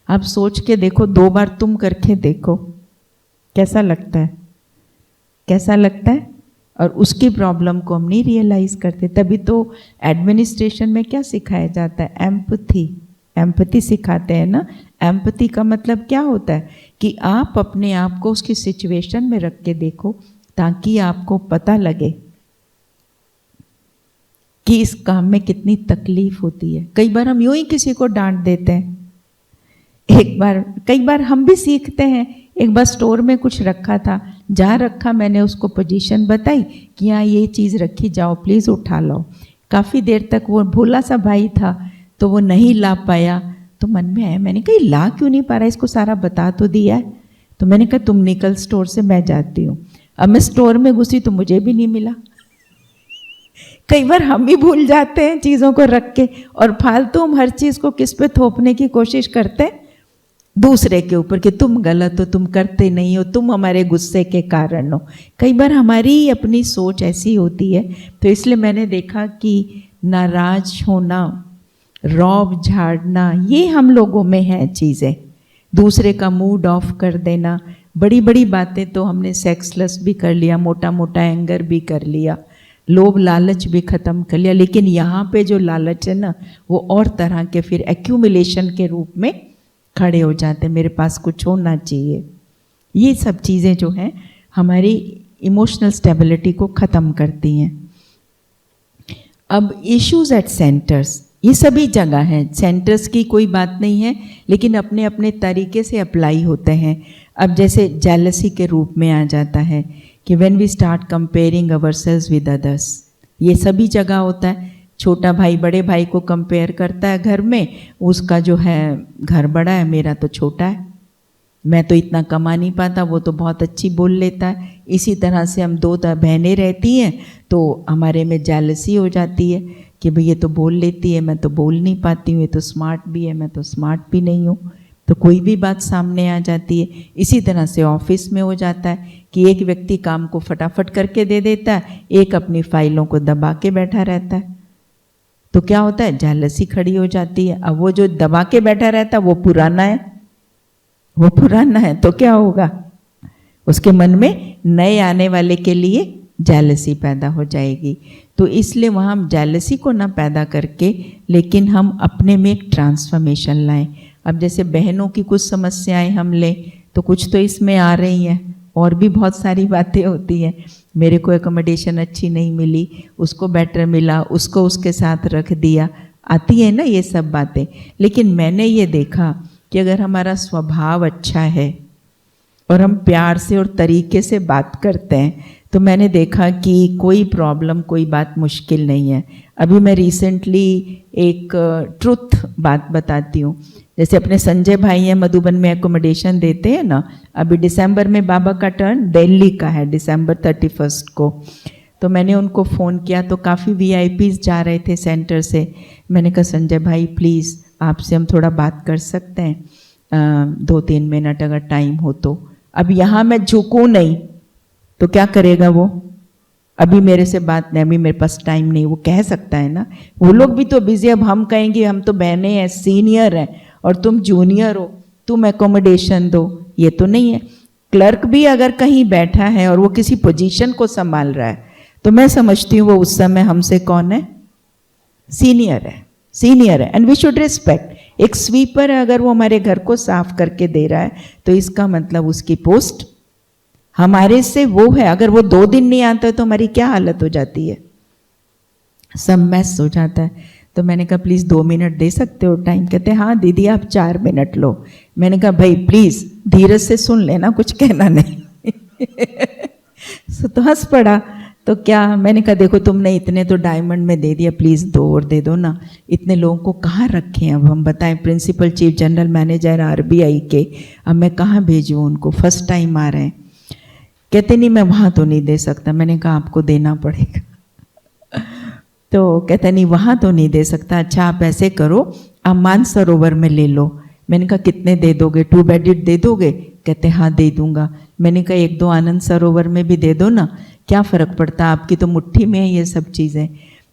आप सोच के देखो, 2 बार तुम करके देखो कैसा लगता है, कैसा लगता है। और उसकी प्रॉब्लम को हम नहीं रियलाइज करते। तभी तो एडमिनिस्ट्रेशन में क्या सिखाया जाता है, एम्पैथी, एम्पैथी सिखाते हैं ना। एम्पैथी का मतलब क्या होता है कि आप अपने आप को उसकी सिचुएशन में रख के देखो ताकि आपको पता लगे कि इस काम में कितनी तकलीफ होती है। कई बार हम यूं ही किसी को डांट देते हैं, कई बार हम भी सीखते हैं। एक बार स्टोर में कुछ रखा था, जहाँ रखा मैंने उसको पोजीशन बताई कि यहाँ ये चीज़ रखी, जाओ प्लीज़ उठा लो। काफ़ी देर तक वो भोला सा भाई था तो वो नहीं ला पाया, तो मन में आया, मैंने कहा ला क्यों नहीं पा रहा, इसको सारा बता तो दिया है। तो मैंने कहा तुम निकल स्टोर से, मैं जाती हूँ। अब मैं स्टोर में घुसी तो मुझे भी नहीं मिला। कई बार हम भी भूल जाते हैं चीज़ों को रख के, और फालतू हम हर चीज़ को किस पे थोपने की कोशिश करते हैं, दूसरे के ऊपर, कि तुम गलत हो, तुम करते नहीं हो, तुम हमारे गुस्से के कारण हो। कई बार हमारी अपनी सोच ऐसी होती है। तो इसलिए मैंने देखा कि नाराज होना, रौब झाड़ना, ये हम लोगों में है चीज़ें। दूसरे का मूड ऑफ कर देना, बड़ी बड़ी बातें तो हमने सेक्सलेस भी कर लिया, मोटा मोटा एंगर भी कर लिया, लोभ लालच भी ख़त्म कर लिया। लेकिन यहाँ पे जो लालच है ना, वो और तरह के फिर एक्यूमुलेशन के रूप में खड़े हो जाते हैं, मेरे पास कुछ होना चाहिए। ये सब चीज़ें जो हैं हमारी इमोशनल स्टेबिलिटी को ख़त्म करती हैं। अब इश्यूज़ एट सेंटर्स, ये सभी जगह हैं, सेंटर्स की कोई बात नहीं है, लेकिन अपने अपने तरीके से अप्लाई होते हैं। अब जैसे जेलसी के रूप में आ जाता है कि when we start comparing ourselves with others, ये सभी जगह होता है। छोटा भाई बड़े भाई को कंपेयर करता है घर में, उसका जो है घर बड़ा है, मेरा तो छोटा है, मैं तो इतना कमा नहीं पाता, वो तो बहुत अच्छी बोल लेता है। इसी तरह से हम 2 बहनें रहती हैं तो हमारे में जेलसी हो जाती है कि भाई ये तो बोल लेती है, मैं तो बोल नहीं पाती हूँ, ये तो स्मार्ट भी है, मैं तो स्मार्ट भी नहीं हूँ। तो कोई भी बात सामने आ जाती है। इसी तरह से ऑफिस में हो जाता है कि एक व्यक्ति काम को फटाफट करके दे देता है, एक अपनी फाइलों को दबा के बैठा रहता है। तो क्या होता है, जेलसी खड़ी हो जाती है। अब वो जो दबा के बैठा रहता है वो पुराना है, वो पुराना है, तो क्या होगा, उसके मन में नए आने वाले के लिए जेलसी पैदा हो जाएगी। तो इसलिए वहाँ हम जेलसी को ना पैदा करके, लेकिन हम अपने में एक ट्रांसफॉर्मेशन लाएं। अब जैसे बहनों की कुछ समस्याएं हम लें तो कुछ तो इसमें आ रही हैं, और भी बहुत सारी बातें होती हैं। मेरे को एकोमोडेशन अच्छी नहीं मिली, उसको बेटर मिला, उसको उसके साथ रख दिया, आती है ना ये सब बातें। लेकिन मैंने ये देखा कि अगर हमारा स्वभाव अच्छा है और हम प्यार से और तरीके से बात करते हैं, तो मैंने देखा कि कोई प्रॉब्लम, कोई बात मुश्किल नहीं है। अभी मैं रिसेंटली एक ट्रुथ बात बताती हूँ। जैसे अपने संजय भाई हैं, मधुबन में एकोमोडेशन देते हैं ना। अभी दिसंबर में बाबा का टर्न दिल्ली का है, दिसंबर 31 को। तो मैंने उनको फ़ोन किया तो काफ़ी VIPs जा रहे थे सेंटर से। मैंने कहा संजय भाई प्लीज़ आपसे हम थोड़ा बात कर सकते हैं, 2-3 मिनट अगर टाइम हो तो। अब यहाँ मैं झुकूँ नहीं तो क्या करेगा वो, अभी मेरे से बात नहीं, अभी मेरे पास टाइम नहीं, वो कह सकता है ना। वो लोग भी तो बिजी। अब हम कहेंगे हम तो बहनें हैं, सीनियर हैं, और तुम जूनियर हो, तुम एकोमोडेशन दो, ये तो नहीं है। क्लर्क भी अगर कहीं बैठा है और वो किसी पोजीशन को संभाल रहा है, तो मैं समझती हूँ वो उस समय हमसे कौन है, सीनियर है, सीनियर है, एंड वी शुड रिस्पेक्ट। एक स्वीपर है, अगर वो हमारे घर को साफ करके दे रहा है तो इसका मतलब उसकी पोस्ट हमारे से वो है। अगर वो 2 दिन नहीं आता है तो हमारी क्या हालत हो जाती है, सब मैस हो जाता है। तो मैंने कहा प्लीज़ 2 मिनट दे सकते हो टाइम? कहते हैं हाँ दीदी आप 4 मिनट लो। मैंने कहा भाई प्लीज़ धीरज से सुन लेना, कुछ कहना नहीं। तो हंस पड़ा। तो क्या, मैंने कहा देखो तुमने इतने तो डायमंड में दे दिया, प्लीज़ 2 और दे दो ना। इतने लोगों को कहाँ रखें अब हम, बताएं? Principal, chief general manager RBI के, अब मैं कहाँ भेजूँ उनको, फर्स्ट टाइम आ रहे हैं। कहते नहीं मैं वहाँ तो नहीं दे सकता। मैंने कहा आपको देना पड़ेगा। तो कहते नहीं वहाँ तो नहीं दे सकता। अच्छा आप ऐसे करो, आप मानसरोवर में ले लो। मैंने कहा कितने दे दोगे, 2 बेडेड दे दोगे? कहते हाँ दे दूंगा। मैंने कहा 1-2 आनंद सरोवर में भी दे दो ना, क्या फ़र्क पड़ता, आपकी तो मुट्ठी में है ये सब चीज़ें।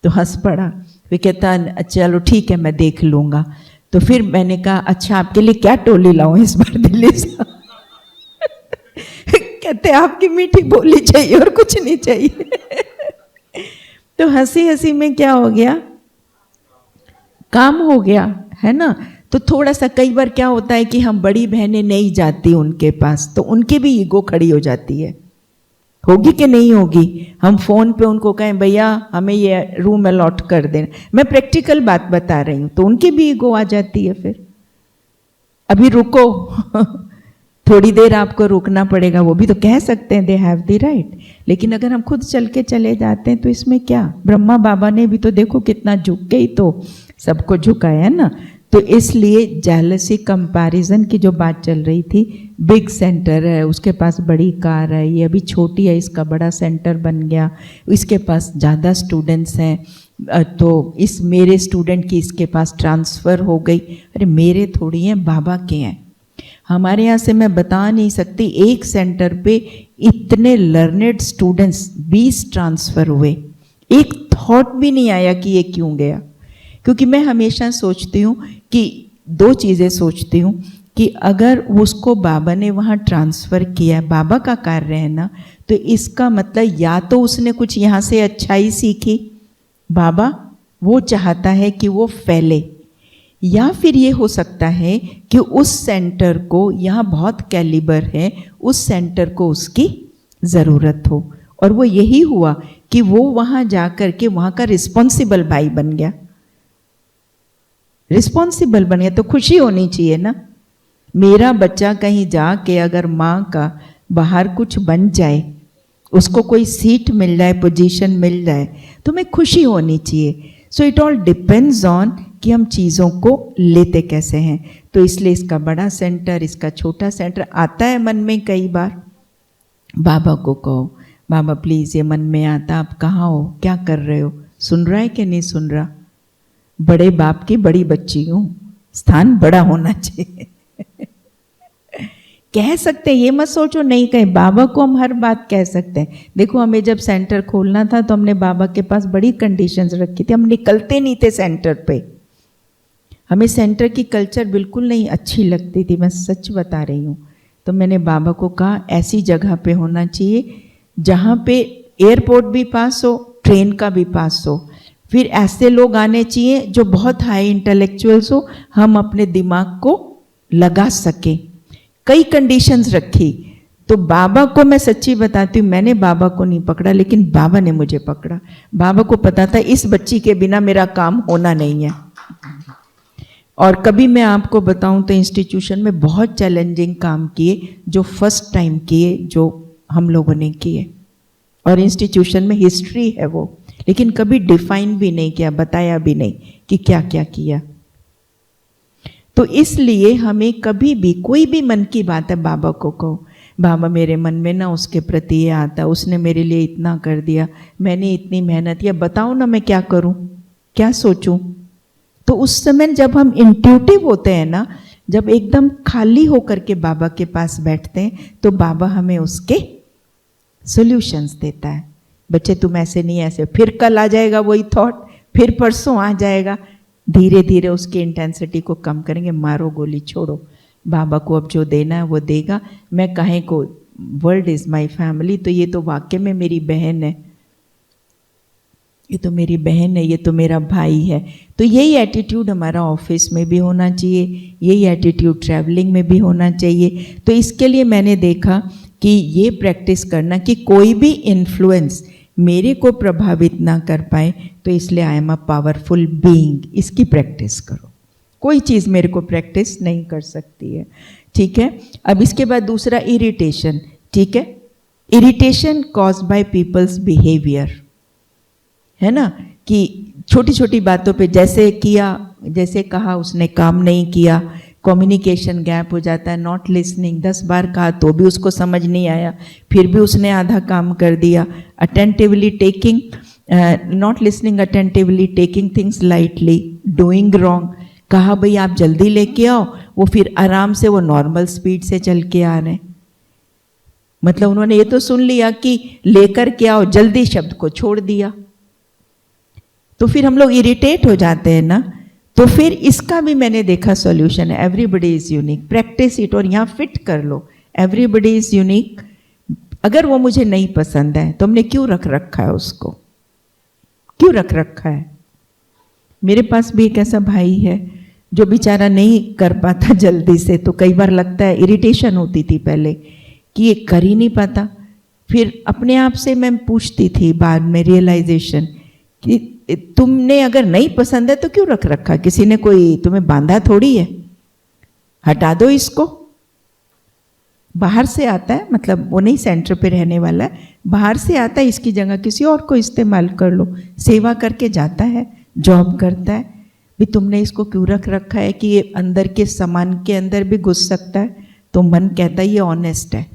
तो हंस पड़ा। वे कहता चलो ठीक है मैं देख लूँगा। तो फिर मैंने कहा अच्छा आपके लिए क्या टोली लाऊं इस बार दिल्ली से? कहते आपकी मीठी बोली चाहिए और कुछ नहीं चाहिए। तो हंसी हंसी में क्या हो गया, काम हो गया, है ना। तो थोड़ा सा कई बार क्या होता है कि हम बड़ी बहनें नहीं जाती उनके पास, तो उनकी भी ईगो खड़ी हो जाती है। होगी कि नहीं होगी? हम फोन पे उनको कहें भैया हमें ये रूम अलॉट कर देना, मैं प्रैक्टिकल बात बता रही हूँ, तो उनकी भी ईगो आ जाती है। फिर अभी रुको थोड़ी देर आपको रुकना पड़ेगा, वो भी तो कह सकते हैं, दे हैव द राइट। लेकिन अगर हम खुद चल के चले जाते हैं तो इसमें क्या, ब्रह्मा बाबा ने भी तो देखो कितना झुक के ही तो सबको झुकाया है ना। तो इसलिए जेलसी कंपैरिजन की जो बात चल रही थी, बिग सेंटर है उसके पास बड़ी कार है, ये अभी छोटी है इसका बड़ा सेंटर बन गया, इसके पास ज़्यादा स्टूडेंट्स हैं, तो इस मेरे स्टूडेंट की इसके पास ट्रांसफ़र हो गई। अरे मेरे थोड़ी हैं, बाबा के हैं। हमारे यहाँ से मैं बता नहीं सकती, एक सेंटर पे इतने लर्नेड स्टूडेंट्स 20 ट्रांसफ़र हुए। एक थॉट भी नहीं आया कि ये क्यों गया, क्योंकि मैं हमेशा सोचती हूँ कि 2 चीज़ें सोचती हूँ कि अगर उसको बाबा ने वहाँ ट्रांसफ़र किया, बाबा का कार्य है ना, तो इसका मतलब या तो उसने कुछ यहाँ से अच्छाई सीखी, बाबा वो चाहता है कि वो फैले, या फिर ये हो सकता है कि उस सेंटर को, यहाँ बहुत कैलिबर है, उस सेंटर को उसकी ज़रूरत हो। और वो यही हुआ कि वो वहाँ जा कर के वहाँ का रिस्पॉन्सिबल भाई बन गया। रिस्पॉन्सिबल बन गया तो खुशी होनी चाहिए ना। मेरा बच्चा कहीं जाके अगर माँ का बाहर कुछ बन जाए, उसको कोई सीट मिल जाए, पोजीशन मिल जाए, तो मैं खुशी होनी चाहिए। So it all depends on कि हम चीज़ों को लेते कैसे हैं। तो इसलिए इसका बड़ा सेंटर, इसका छोटा सेंटर आता है मन में। कई बार बाबा को कहो, बाबा प्लीज़ ये मन में आता, आप कहाँ हो, क्या कर रहे हो, सुन रहा है कि नहीं सुन रहा? बड़े बाप की बड़ी बच्ची हूँ, स्थान बड़ा होना चाहिए। कह सकते हैं, ये मत सोचो नहीं कहे, बाबा को हम हर बात कह सकते हैं। देखो हमें जब सेंटर खोलना था तो हमने बाबा के पास बड़ी कंडीशंस रखी थी, हम निकलते नहीं थे सेंटर पे। हमें सेंटर की कल्चर बिल्कुल नहीं अच्छी लगती थी, मैं सच बता रही हूँ। तो मैंने बाबा को कहा ऐसी जगह पे होना चाहिए जहाँ पे एयरपोर्ट भी पास हो, ट्रेन का भी पास हो। फिर ऐसे लोग आने चाहिए जो बहुत हाई इंटेलेक्चुअल्स हो, हम अपने दिमाग को लगा सके। कई कंडीशंस रखी। तो बाबा को मैं सच्ची बताती हूँ, मैंने बाबा को नहीं पकड़ा, लेकिन बाबा ने मुझे पकड़ा। बाबा को पता था इस बच्ची के बिना मेरा काम होना नहीं है। और कभी मैं आपको बताऊं तो इंस्टीट्यूशन में बहुत चैलेंजिंग काम किए, जो फर्स्ट टाइम किए, जो हम लोगों ने किए। और इंस्टीट्यूशन में हिस्ट्री है वो, लेकिन कभी डिफाइन भी नहीं किया, बताया भी नहीं कि क्या क्या किया। तो इसलिए हमें कभी भी कोई भी मन की बात है बाबा को कहो, बाबा मेरे मन में ना उसके प्रति ये आता, उसने मेरे लिए इतना कर दिया, मैंने इतनी मेहनत किया, बताओ ना मैं क्या करूं, क्या सोचूं। तो उस समय जब हम इंट्यूटिव होते हैं ना, जब एकदम खाली होकर के बाबा के पास बैठते हैं, तो बाबा हमें उसके सॉल्यूशंस देता है। बच्चे तुम ऐसे नहीं, ऐसे, फिर कल आ जाएगा वही थॉट, फिर परसों आ जाएगा। धीरे धीरे उसकी इंटेंसिटी को कम करेंगे। मारो गोली, छोड़ो, बाबा को अब जो देना है वो देगा। मैं काहे को, वर्ल्ड इज माई फैमिली, तो ये तो वाकई में मेरी बहन है, ये तो मेरी बहन है, ये तो मेरा भाई है। तो यही एटीट्यूड हमारा ऑफिस में भी होना चाहिए, यही एटीट्यूड ट्रैवलिंग में भी होना चाहिए। तो इसके लिए मैंने देखा कि ये प्रैक्टिस करना कि कोई भी इन्फ्लुएंस मेरे को प्रभावित ना कर पाए, तो इसलिए आई एम अ पावरफुल बीइंग, इसकी प्रैक्टिस करो। कोई चीज़ मेरे को प्रैक्टिस नहीं कर सकती है, ठीक है। अब इसके बाद दूसरा, इरिटेशन, ठीक है। Irritation caused by peoples behaviour, है ना, कि छोटी छोटी बातों पे जैसे किया, जैसे कहा, उसने काम नहीं किया, कम्युनिकेशन गैप हो जाता है, नॉट लिसनिंग, 10 बार कहा तो भी उसको समझ नहीं आया, फिर भी उसने आधा काम कर दिया। Attentively taking, not listening attentively, taking things lightly, doing wrong. कहा भाई आप जल्दी लेके आओ, वो फिर आराम से वो नॉर्मल स्पीड से चल के आ रहे हैं। मतलब उन्होंने ये तो सुन लिया कि लेकर के आओ, जल्दी शब्द को छोड़ दिया। तो फिर हम लोग इरिटेट हो जाते हैं ना। तो फिर इसका भी मैंने देखा सॉल्यूशन है, everybody is unique, practice it, और यहाँ फिट कर लो, एवरीबडी इज यूनिक। अगर वो मुझे नहीं पसंद है तो हमने क्यों रख रखा है उसको, क्यों रख रखा है। मेरे पास भी एक ऐसा भाई है जो बेचारा नहीं कर पाता जल्दी से, तो कई बार लगता है, इरिटेशन होती थी पहले कि ये कर ही नहीं पाता। फिर अपने आप से मैं पूछती थी, बाद में रियलाइजेशन कि तुमने अगर नहीं पसंद है तो क्यों रख रखा, किसी ने कोई तुम्हें बांधा थोड़ी है, हटा दो इसको। बाहर से आता है, मतलब वो नहीं सेंटर पे रहने वाला है, बाहर से आता है, इसकी जगह किसी और को इस्तेमाल कर लो। सेवा करके जाता है, जॉब करता है, भी तुमने इसको क्यों रख रखा है कि ये अंदर के सामान के अंदर भी घुस सकता है। तो मन कहता है ये ऑनेस्ट है,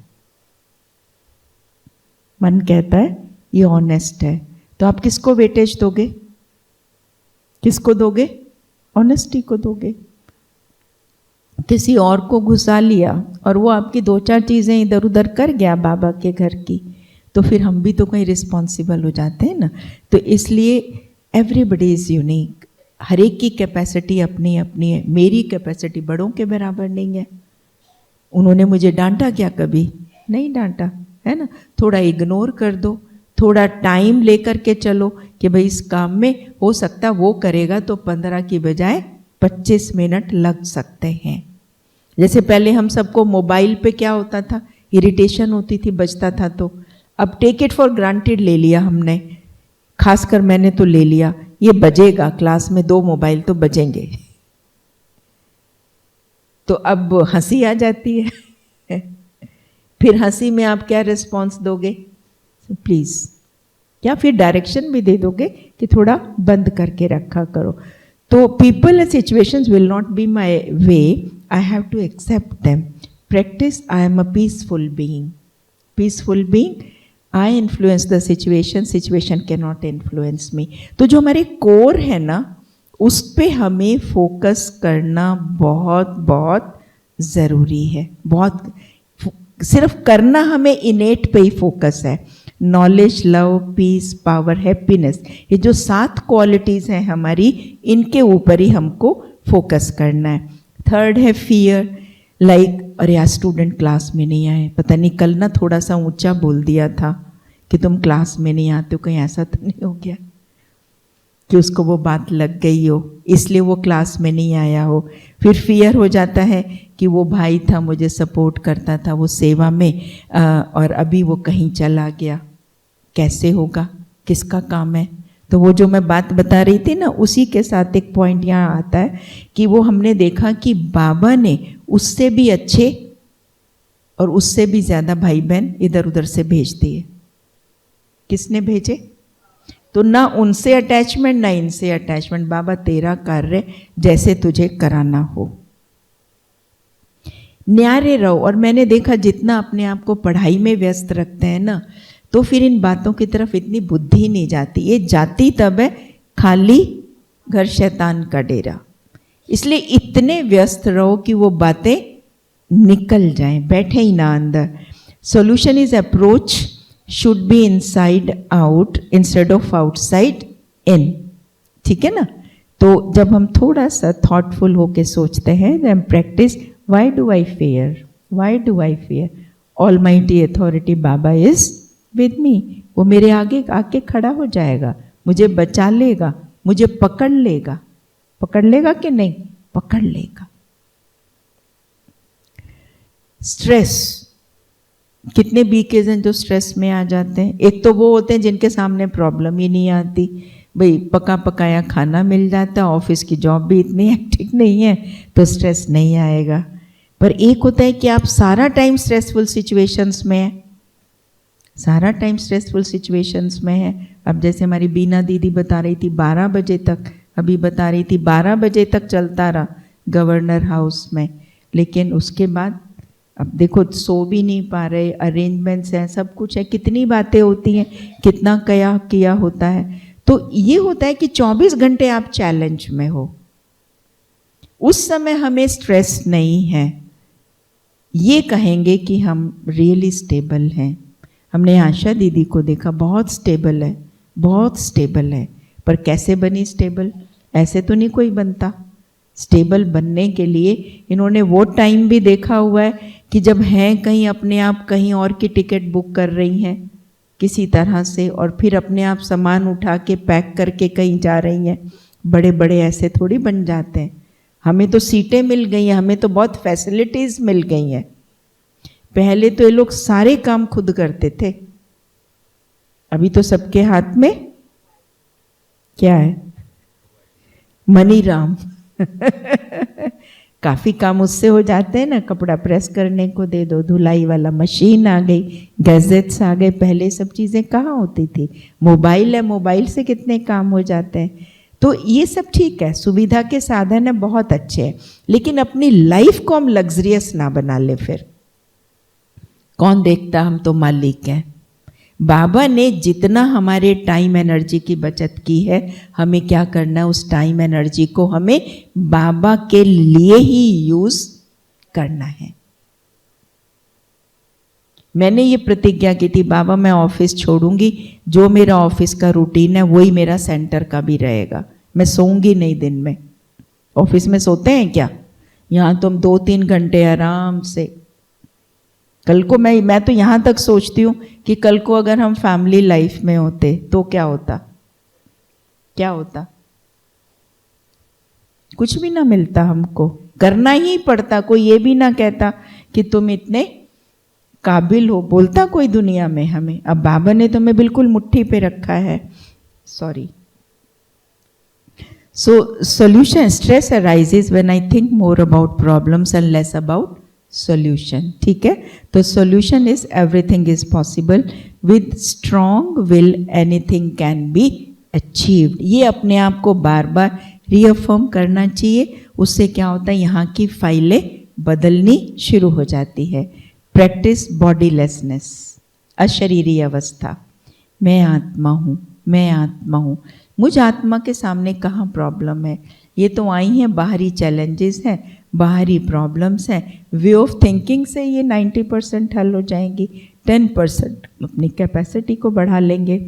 मन कहता है ये ऑनेस्ट है। तो आप किसको वेटेज दोगे, किसको दोगे, ऑनेस्टी को दोगे। किसी और को घुसा लिया और वो आपकी 2-4 चीज़ें इधर उधर कर गया बाबा के घर की, तो फिर हम भी तो कहीं रिस्पॉन्सिबल हो जाते हैं ना। तो इसलिए एवरीबडी इज़ यूनिक, हर एक की कैपेसिटी अपनी अपनी है। मेरी कैपेसिटी बड़ों के बराबर नहीं है। उन्होंने मुझे डांटा क्या, कभी नहीं डांटा, है ना। थोड़ा इग्नोर कर दो, थोड़ा टाइम लेकर के चलो कि भाई इस काम में हो सकता वो करेगा तो 15 की बजाय 25 मिनट लग सकते हैं। जैसे पहले हम सबको मोबाइल पे क्या होता था, इरिटेशन होती थी, बजता था, तो अब टेक इट फॉर ग्रांटेड ले लिया हमने, खासकर मैंने तो ले लिया, ये बजेगा, क्लास में 2 मोबाइल तो बजेंगे। तो अब हंसी आ जाती है। फिर हंसी में आप क्या रिस्पॉन्स दोगे, प्लीज, या फिर डायरेक्शन भी दे दोगे कि थोड़ा बंद करके रखा करो। तो people and situations will not be my way, I have to accept them. Practice, I am a peaceful being, peaceful being, I influence the situation, situation can not influence me. तो जो हमारे कोर है ना, उस पे हमें focus करना बहुत बहुत ज़रूरी है। बहुत, सिर्फ करना हमें इनेट पे ही फोकस है। Knowledge, love, peace, power, happiness, ये जो 7 क्वालिटीज़ हैं हमारी, इनके ऊपर ही हमको फोकस करना है। थर्ड है फियर, लाइक अरे आज स्टूडेंट क्लास में नहीं आए, पता नहीं कल ना थोड़ा सा ऊंचा बोल दिया था, कि तुम क्लास में नहीं आते हो, कहीं ऐसा तो नहीं हो गया कि उसको वो बात लग गई हो इसलिए वो क्लास में नहीं आया हो। फिर फियर हो जाता है कि वो भाई था, मुझे सपोर्ट करता था वो सेवा में, और अभी वो कहीं चला गया, कैसे होगा, किसका काम है। तो वो जो मैं बात बता रही थी ना, उसी के साथ एक पॉइंट यहाँ आता है कि वो हमने देखा कि बाबा ने उससे भी अच्छे और उससे भी ज़्यादा भाई बहन इधर उधर से भेज दिए। किसने भेजे? तो ना उनसे अटैचमेंट ना इनसे अटैचमेंट, बाबा तेरा कार्य जैसे तुझे कराना हो, न्यारे रहो। और मैंने देखा जितना अपने आप को पढ़ाई में व्यस्त रखते हैं ना, तो फिर इन बातों की तरफ इतनी बुद्धि नहीं जाती। ये जाती तब है खाली घर शैतान का डेरा। इसलिए इतने व्यस्त रहो कि वो बातें निकल जाएं, बैठे ही ना अंदर। Solution is approach should be inside out instead of outside in. ठीक है ना? तो जब हम थोड़ा सा थॉटफुल होके सोचते हैं, then practice why do I fear, why do I fear, almighty authority Baba is with me. वो मेरे आगे आके खड़ा हो जाएगा, मुझे बचा लेगा, मुझे पकड़ लेगा। पकड़ लेगा कि नहीं? पकड़ लेगा। स्ट्रेस, कितने बीकेज हैं जो स्ट्रेस में आ जाते हैं। एक तो वो होते हैं जिनके सामने प्रॉब्लम ही नहीं आती, भाई पका पकाया खाना मिल जाता है, ऑफिस की जॉब भी इतनी हेक्टिक नहीं है तो स्ट्रेस नहीं आएगा। पर एक होता है कि आप सारा टाइम स्ट्रेसफुल सिचुएशंस में हैं, सारा टाइम स्ट्रेसफुल सिचुएशंस में है। अब जैसे हमारी बीना दीदी बता रही थी 12 बजे तक, अभी बता रही थी 12 बजे तक चलता रहा गवर्नर हाउस में, लेकिन उसके बाद अब देखो सो भी नहीं पा रहे, अरेंजमेंट्स हैं, सब कुछ है, कितनी बातें होती हैं, कितना क्या किया होता है। तो ये होता है कि 24 घंटे आप चैलेंज में हो, उस समय हमें स्ट्रेस नहीं है, ये कहेंगे कि हम रियली स्टेबल हैं। हमने आशा दीदी को देखा, बहुत स्टेबल है, बहुत स्टेबल है। पर कैसे बनी स्टेबल? ऐसे तो नहीं कोई बनता। स्टेबल बनने के लिए इन्होंने वो टाइम भी देखा हुआ है कि जब हैं कहीं, अपने आप कहीं और की टिकट बुक कर रही हैं किसी तरह से, और फिर अपने आप सामान उठा के पैक करके कहीं जा रही हैं। बड़े बड़े ऐसे थोड़ी बन जाते हैं। हमें तो सीटें मिल गई हैं, हमें तो बहुत फैसिलिटीज़ मिल गई हैं। पहले तो ये लोग सारे काम खुद करते थे, अभी तो सबके हाथ में क्या है? मनी राम काफ़ी काम उससे हो जाते हैं ना, कपड़ा प्रेस करने को दे दो, धुलाई वाला मशीन आ गई, गैजेट्स आ गए। पहले सब चीज़ें कहाँ होती थी? मोबाइल है, मोबाइल से कितने काम हो जाते हैं। तो ये सब ठीक है, सुविधा के साधन है, बहुत अच्छे हैं, लेकिन अपनी लाइफ को हम लग्जरियस ना बना ले। फिर कौन देखता? हम तो मालिक हैं। बाबा ने जितना हमारे टाइम एनर्जी की बचत की है, हमें क्या करना है? उस टाइम एनर्जी को हमें बाबा के लिए ही यूज करना है। मैंने ये प्रतिज्ञा की थी, बाबा मैं ऑफिस छोड़ूंगी, जो मेरा ऑफिस का रूटीन है वही मेरा सेंटर का भी रहेगा। मैं सोऊंगी नहीं दिन में। ऑफिस में सोते हैं क्या? यहाँ तो हम 2-3 घंटे आराम से। कल को मैं तो यहाँ तक सोचती हूँ कि कल को अगर हम फैमिली लाइफ में होते तो क्या होता? क्या होता? कुछ भी ना मिलता, हमको करना ही पड़ता। कोई ये भी ना कहता कि तुम इतने काबिल हो, बोलता कोई दुनिया में हमें। अब बाबा ने तो हमें बिल्कुल मुट्ठी पे रखा है। Sorry. So solution, stress arises when I think more about problems and less about solution. ठीक है? तो solution is everything is possible with strong will, anything can be achieved. ये अपने आप को बार बार रीअफर्म करना चाहिए। उससे क्या होता है? यहाँ की फाइलें बदलनी शुरू हो जाती है। प्रैक्टिस बॉडीलेसनेस, अशरीरी अवस्था। मैं आत्मा हूँ, मैं आत्मा हूँ। मुझ आत्मा के सामने कहाँ प्रॉब्लम है? ये तो आई हैं बाहरी चैलेंजेस हैं, बाहरी प्रॉब्लम्स हैं। वे ऑफ थिंकिंग से ये 90% हल हो जाएंगी। 10% अपनी कैपेसिटी को बढ़ा लेंगे।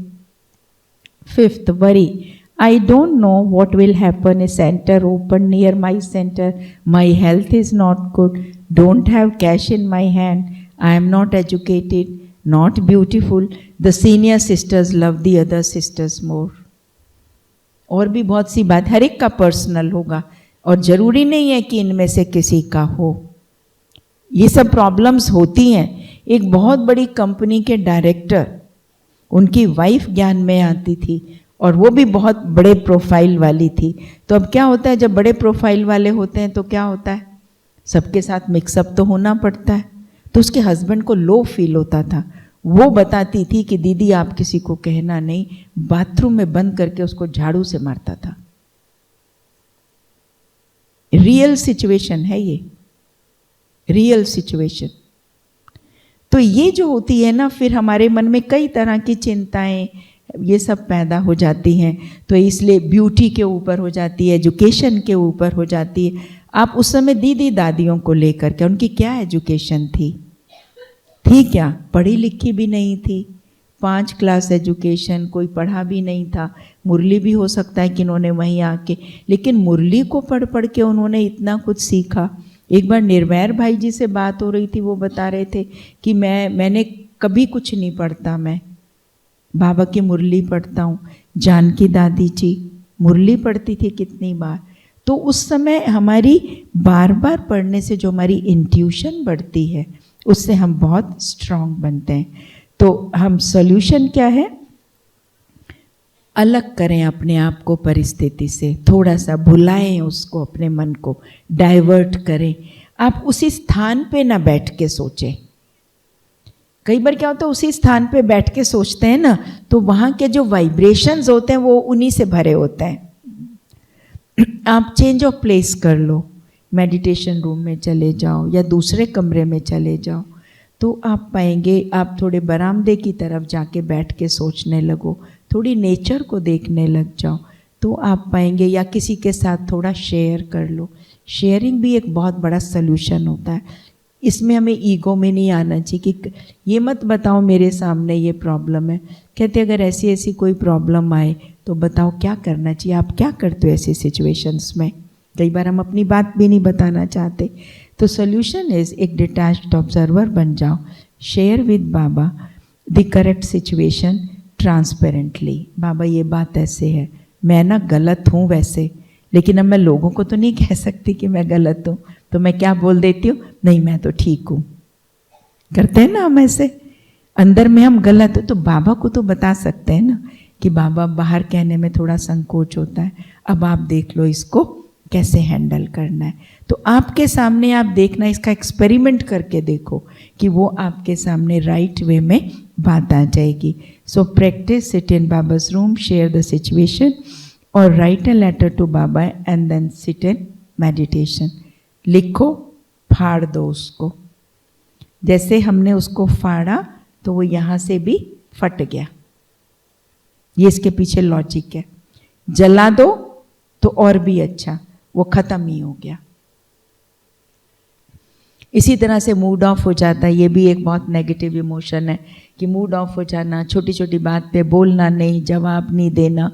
5th, worry. I don't know what will happen. A center opened near my center. My health is not good. Don't have cash in my hand. I am not educated. not beautiful. The senior sisters love the other sisters more. और भी बहुत सी बात, हर एक का personal होगा और जरूरी नहीं है कि इनमें से किसी का हो। ये सब प्रॉब्लम्स होती हैं। एक बहुत बड़ी कंपनी के डायरेक्टर, उनकी वाइफ ज्ञान में आती थी और वो भी बहुत बड़े प्रोफाइल वाली थी। तो अब क्या होता है, जब बड़े प्रोफाइल वाले होते हैं तो क्या होता है, सबके साथ मिक्सअप तो होना पड़ता है। तो उसके हस्बैंड को लो फील होता था। वो बताती थी कि दीदी आप किसी को कहना नहीं, बाथरूम में बंद करके उसको झाड़ू से मारता था। रियल सिचुएशन है ये, रियल सिचुएशन। तो ये जो होती है ना, फिर हमारे मन में कई तरह की चिंताएं ये सब पैदा हो जाती हैं। तो इसलिए ब्यूटी के ऊपर हो जाती है, एजुकेशन के ऊपर हो जाती है। आप उस समय दीदी दादियों को लेकर के, उनकी क्या एजुकेशन थी क्या, पढ़ी लिखी भी नहीं थी, 5 क्लास एजुकेशन, कोई पढ़ा भी नहीं था। मुरली भी हो सकता है कि इन्होंने वहीं आके, लेकिन मुरली को पढ़ पढ़ के उन्होंने इतना कुछ सीखा। एक बार निर्वैर भाई जी से बात हो रही थी, वो बता रहे थे कि मैंने कभी कुछ नहीं पढ़ता, मैं बाबा की मुरली पढ़ता हूँ। जानकी दादी जी मुरली पढ़ती थी कितनी बार। तो उस समय हमारी बार बार पढ़ने से जो हमारी इंट्यूशन बढ़ती है, उससे हम बहुत स्ट्रांग बनते हैं। तो हम सॉल्यूशन क्या है, अलग करें अपने आप को परिस्थिति से, थोड़ा सा भुलाएं उसको, अपने मन को डाइवर्ट करें। आप उसी स्थान पे ना बैठ के सोचें। कई बार क्या होता है, उसी स्थान पे बैठ के सोचते हैं ना, तो वहाँ के जो वाइब्रेशंस होते हैं वो उन्हीं से भरे होते हैं। आप चेंज ऑफ प्लेस कर लो, मेडिटेशन रूम में चले जाओ या दूसरे कमरे में चले जाओ, तो आप पाएंगे, आप थोड़े बरामदे की तरफ जाके बैठ के सोचने लगो, थोड़ी नेचर को देखने लग जाओ, तो आप पाएंगे। या किसी के साथ थोड़ा शेयर कर लो। शेयरिंग भी एक बहुत बड़ा सल्यूशन होता है। इसमें हमें ईगो में नहीं आना चाहिए कि ये मत बताओ मेरे सामने ये प्रॉब्लम है। कहते अगर ऐसी ऐसी कोई प्रॉब्लम आए तो बताओ क्या करना चाहिए, आप क्या करते हो ऐसी सिचुएशंस में। कई बार हम अपनी बात भी नहीं बताना चाहते। तो सोल्यूशन इज एक डिटैच्ड ऑब्जर्वर बन जाओ, share with Baba the correct situation transparently. Baba ये बात ऐसे है, मैं ना गलत हूँ वैसे, लेकिन अब मैं लोगों को तो नहीं कह सकती कि मैं गलत हूँ, तो मैं क्या बोल देती हूँ, नहीं मैं तो ठीक हूँ। करते हैं ना हम ऐसे, अंदर में हम गलत हो तो बाबा को तो बता सकते हैं ना कि बाबा बाहर कहने में थोड़ा संकोच होता है, अब आप देख लो इसको कैसे हैंडल करना है। तो आपके सामने आप देखना, इसका एक्सपेरिमेंट करके देखो कि वो आपके सामने राइट वे में बात आ जाएगी। So practice, sit in Baba's room, share the situation और write a letter to Baba and then sit in meditation. लिखो, फाड़ दो उसको। जैसे हमने उसको फाड़ा तो वो यहाँ से भी फट गया, ये इसके पीछे लॉजिक है। जला दो तो और भी अच्छा, वो खत्म ही हो गया। इसी तरह से मूड ऑफ हो जाता है, ये भी एक बहुत नेगेटिव इमोशन है कि मूड ऑफ हो जाना, छोटी छोटी बात पे बोलना नहीं, जवाब नहीं देना।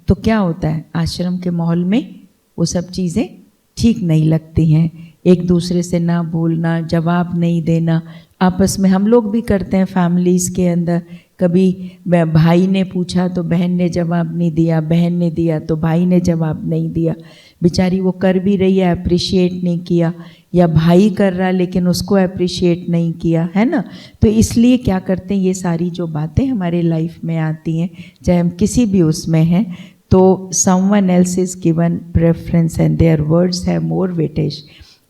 तो क्या होता है, आश्रम के माहौल में वो सब चीज़ें ठीक नहीं लगती हैं। एक दूसरे से ना बोलना, जवाब नहीं देना, आपस में हम लोग भी करते हैं फैमिलीज़ के अंदर। कभी भाई ने पूछा तो बहन ने जवाब नहीं दिया, बहन ने दिया तो भाई ने जवाब नहीं दिया। बेचारी वो कर भी रही है, अप्रिशिएट नहीं किया, या भाई कर रहा लेकिन उसको अप्रिशिएट नहीं किया, है ना। तो इसलिए क्या करते हैं, ये सारी जो बातें हमारे लाइफ में आती हैं, चाहे हम किसी भी उसमें हैं, तो someone else is given preference and their words have more weightage.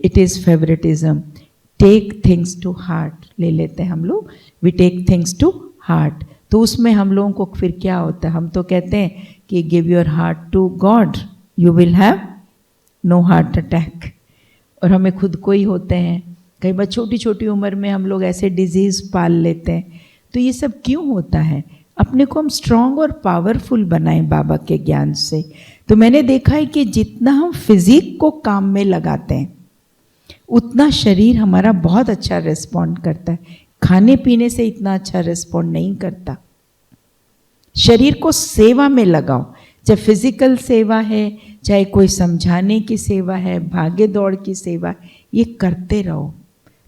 It is favoritism. Take things to heart. ले लेते हैं हम लोग, we take things to heart. तो उसमें हम लोगों को फिर क्या होता है, हम तो कहते हैं कि give your heart to God, you will have no heart attack. और हमें खुद को ही होते हैं। कई बार छोटी छोटी उम्र में हम लोग ऐसे डिजीज़ पाल लेते हैं। तो ये सब क्यों होता है, अपने को हम स्ट्रॉन्ग और पावरफुल बनाएं बाबा के ज्ञान से। तो मैंने देखा है कि जितना हम फिजिक को काम में लगाते हैं उतना शरीर हमारा बहुत अच्छा रिस्पॉन्ड करता है। खाने पीने से इतना अच्छा रिस्पॉन्ड नहीं करता। शरीर को सेवा में लगाओ, चाहे फिजिकल सेवा है, चाहे कोई समझाने की सेवा है, भागे दौड़ की सेवा, ये करते रहो।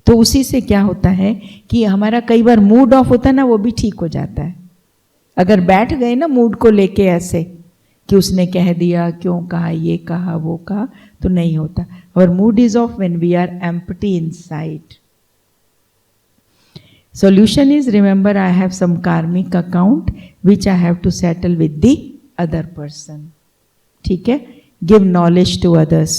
तो उसी से क्या होता है कि हमारा कई बार मूड ऑफ होता है ना, वो भी ठीक हो जाता है। अगर बैठ गए ना मूड को लेके ऐसे कि उसने कह दिया, क्यों कहा, ये कहा, वो कहा, तो नहीं होता। और mood is off when we are empty inside. Solution is, remember, I have some karmic account which I have to settle with the other person. ठीक है? Give knowledge to others.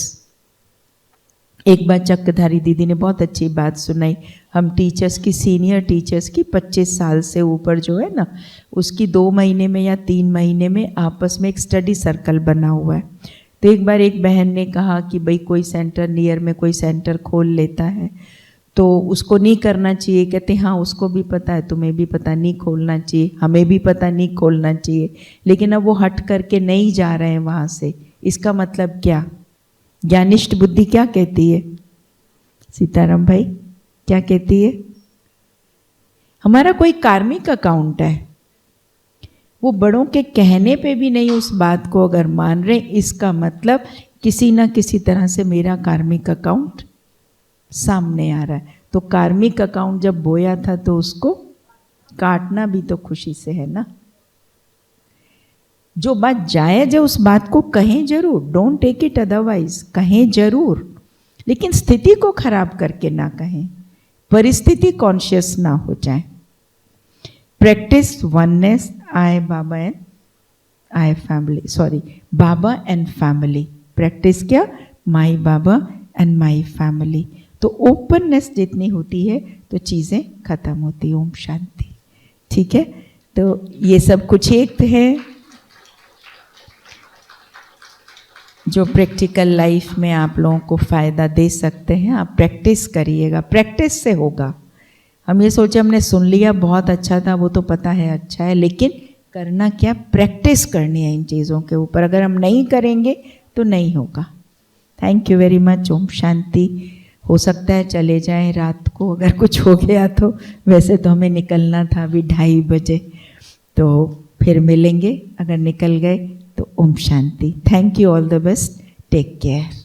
एक बार चक्रधारी दीदी ने बहुत अच्छी बात सुनाई। हम टीचर्स की, सीनियर टीचर्स की 25 साल से ऊपर जो है ना, उसकी 2 महीने में या 3 महीने में आपस में एक स्टडी सर्कल बना हुआ है। तो एक बार एक बहन ने कहा कि भाई कोई सेंटर नियर में कोई सेंटर खोल लेता है तो उसको नहीं करना चाहिए। कहते हाँ, उसको भी पता है, तुम्हें भी पता, नहीं खोलना चाहिए, हमें भी पता नहीं खोलना चाहिए, लेकिन अब वो हट करके नहीं जा रहे हैं वहाँ से। इसका मतलब क्या? ज्ञानिष्ठ बुद्धि क्या कहती है? सीताराम भाई क्या कहती है? हमारा कोई कार्मिक अकाउंट है, वो बड़ों के कहने पे भी नहीं उस बात को अगर मान रहे, इसका मतलब किसी ना किसी तरह से मेरा कार्मिक अकाउंट सामने आ रहा है। तो कार्मिक अकाउंट जब बोया था तो उसको काटना भी तो खुशी से है ना। जो बात जायज है उस बात को कहें जरूर, डोंट टेक इट अदरवाइज, कहें जरूर, लेकिन स्थिति को खराब करके ना कहें, परिस्थिति कॉन्शियस ना हो जाए। Practice oneness, I Baba and I family, sorry, Baba and family. Practice क्या? माई बाबा एंड माई फैमिली। तो ओपननेस जितनी होती है तो चीज़ें खत्म होती। ओम शांति। ठीक है, तो ये सब कुछ एक है जो प्रैक्टिकल लाइफ में आप लोगों को फ़ायदा दे सकते हैं। आप प्रैक्टिस करिएगा, प्रैक्टिस से होगा। हम ये सोचे हमने सुन लिया बहुत अच्छा था, वो तो पता है अच्छा है, लेकिन करना क्या? प्रैक्टिस करनी है इन चीज़ों के ऊपर। अगर हम नहीं करेंगे तो नहीं होगा। Thank you very much. ओम शांति। हो सकता है चले जाएं रात को अगर कुछ हो गया तो, वैसे तो हमें निकलना था अभी 2:30 बजे, तो फिर मिलेंगे। अगर निकल गए तो ओम शांति। Thank you, all the best, take care.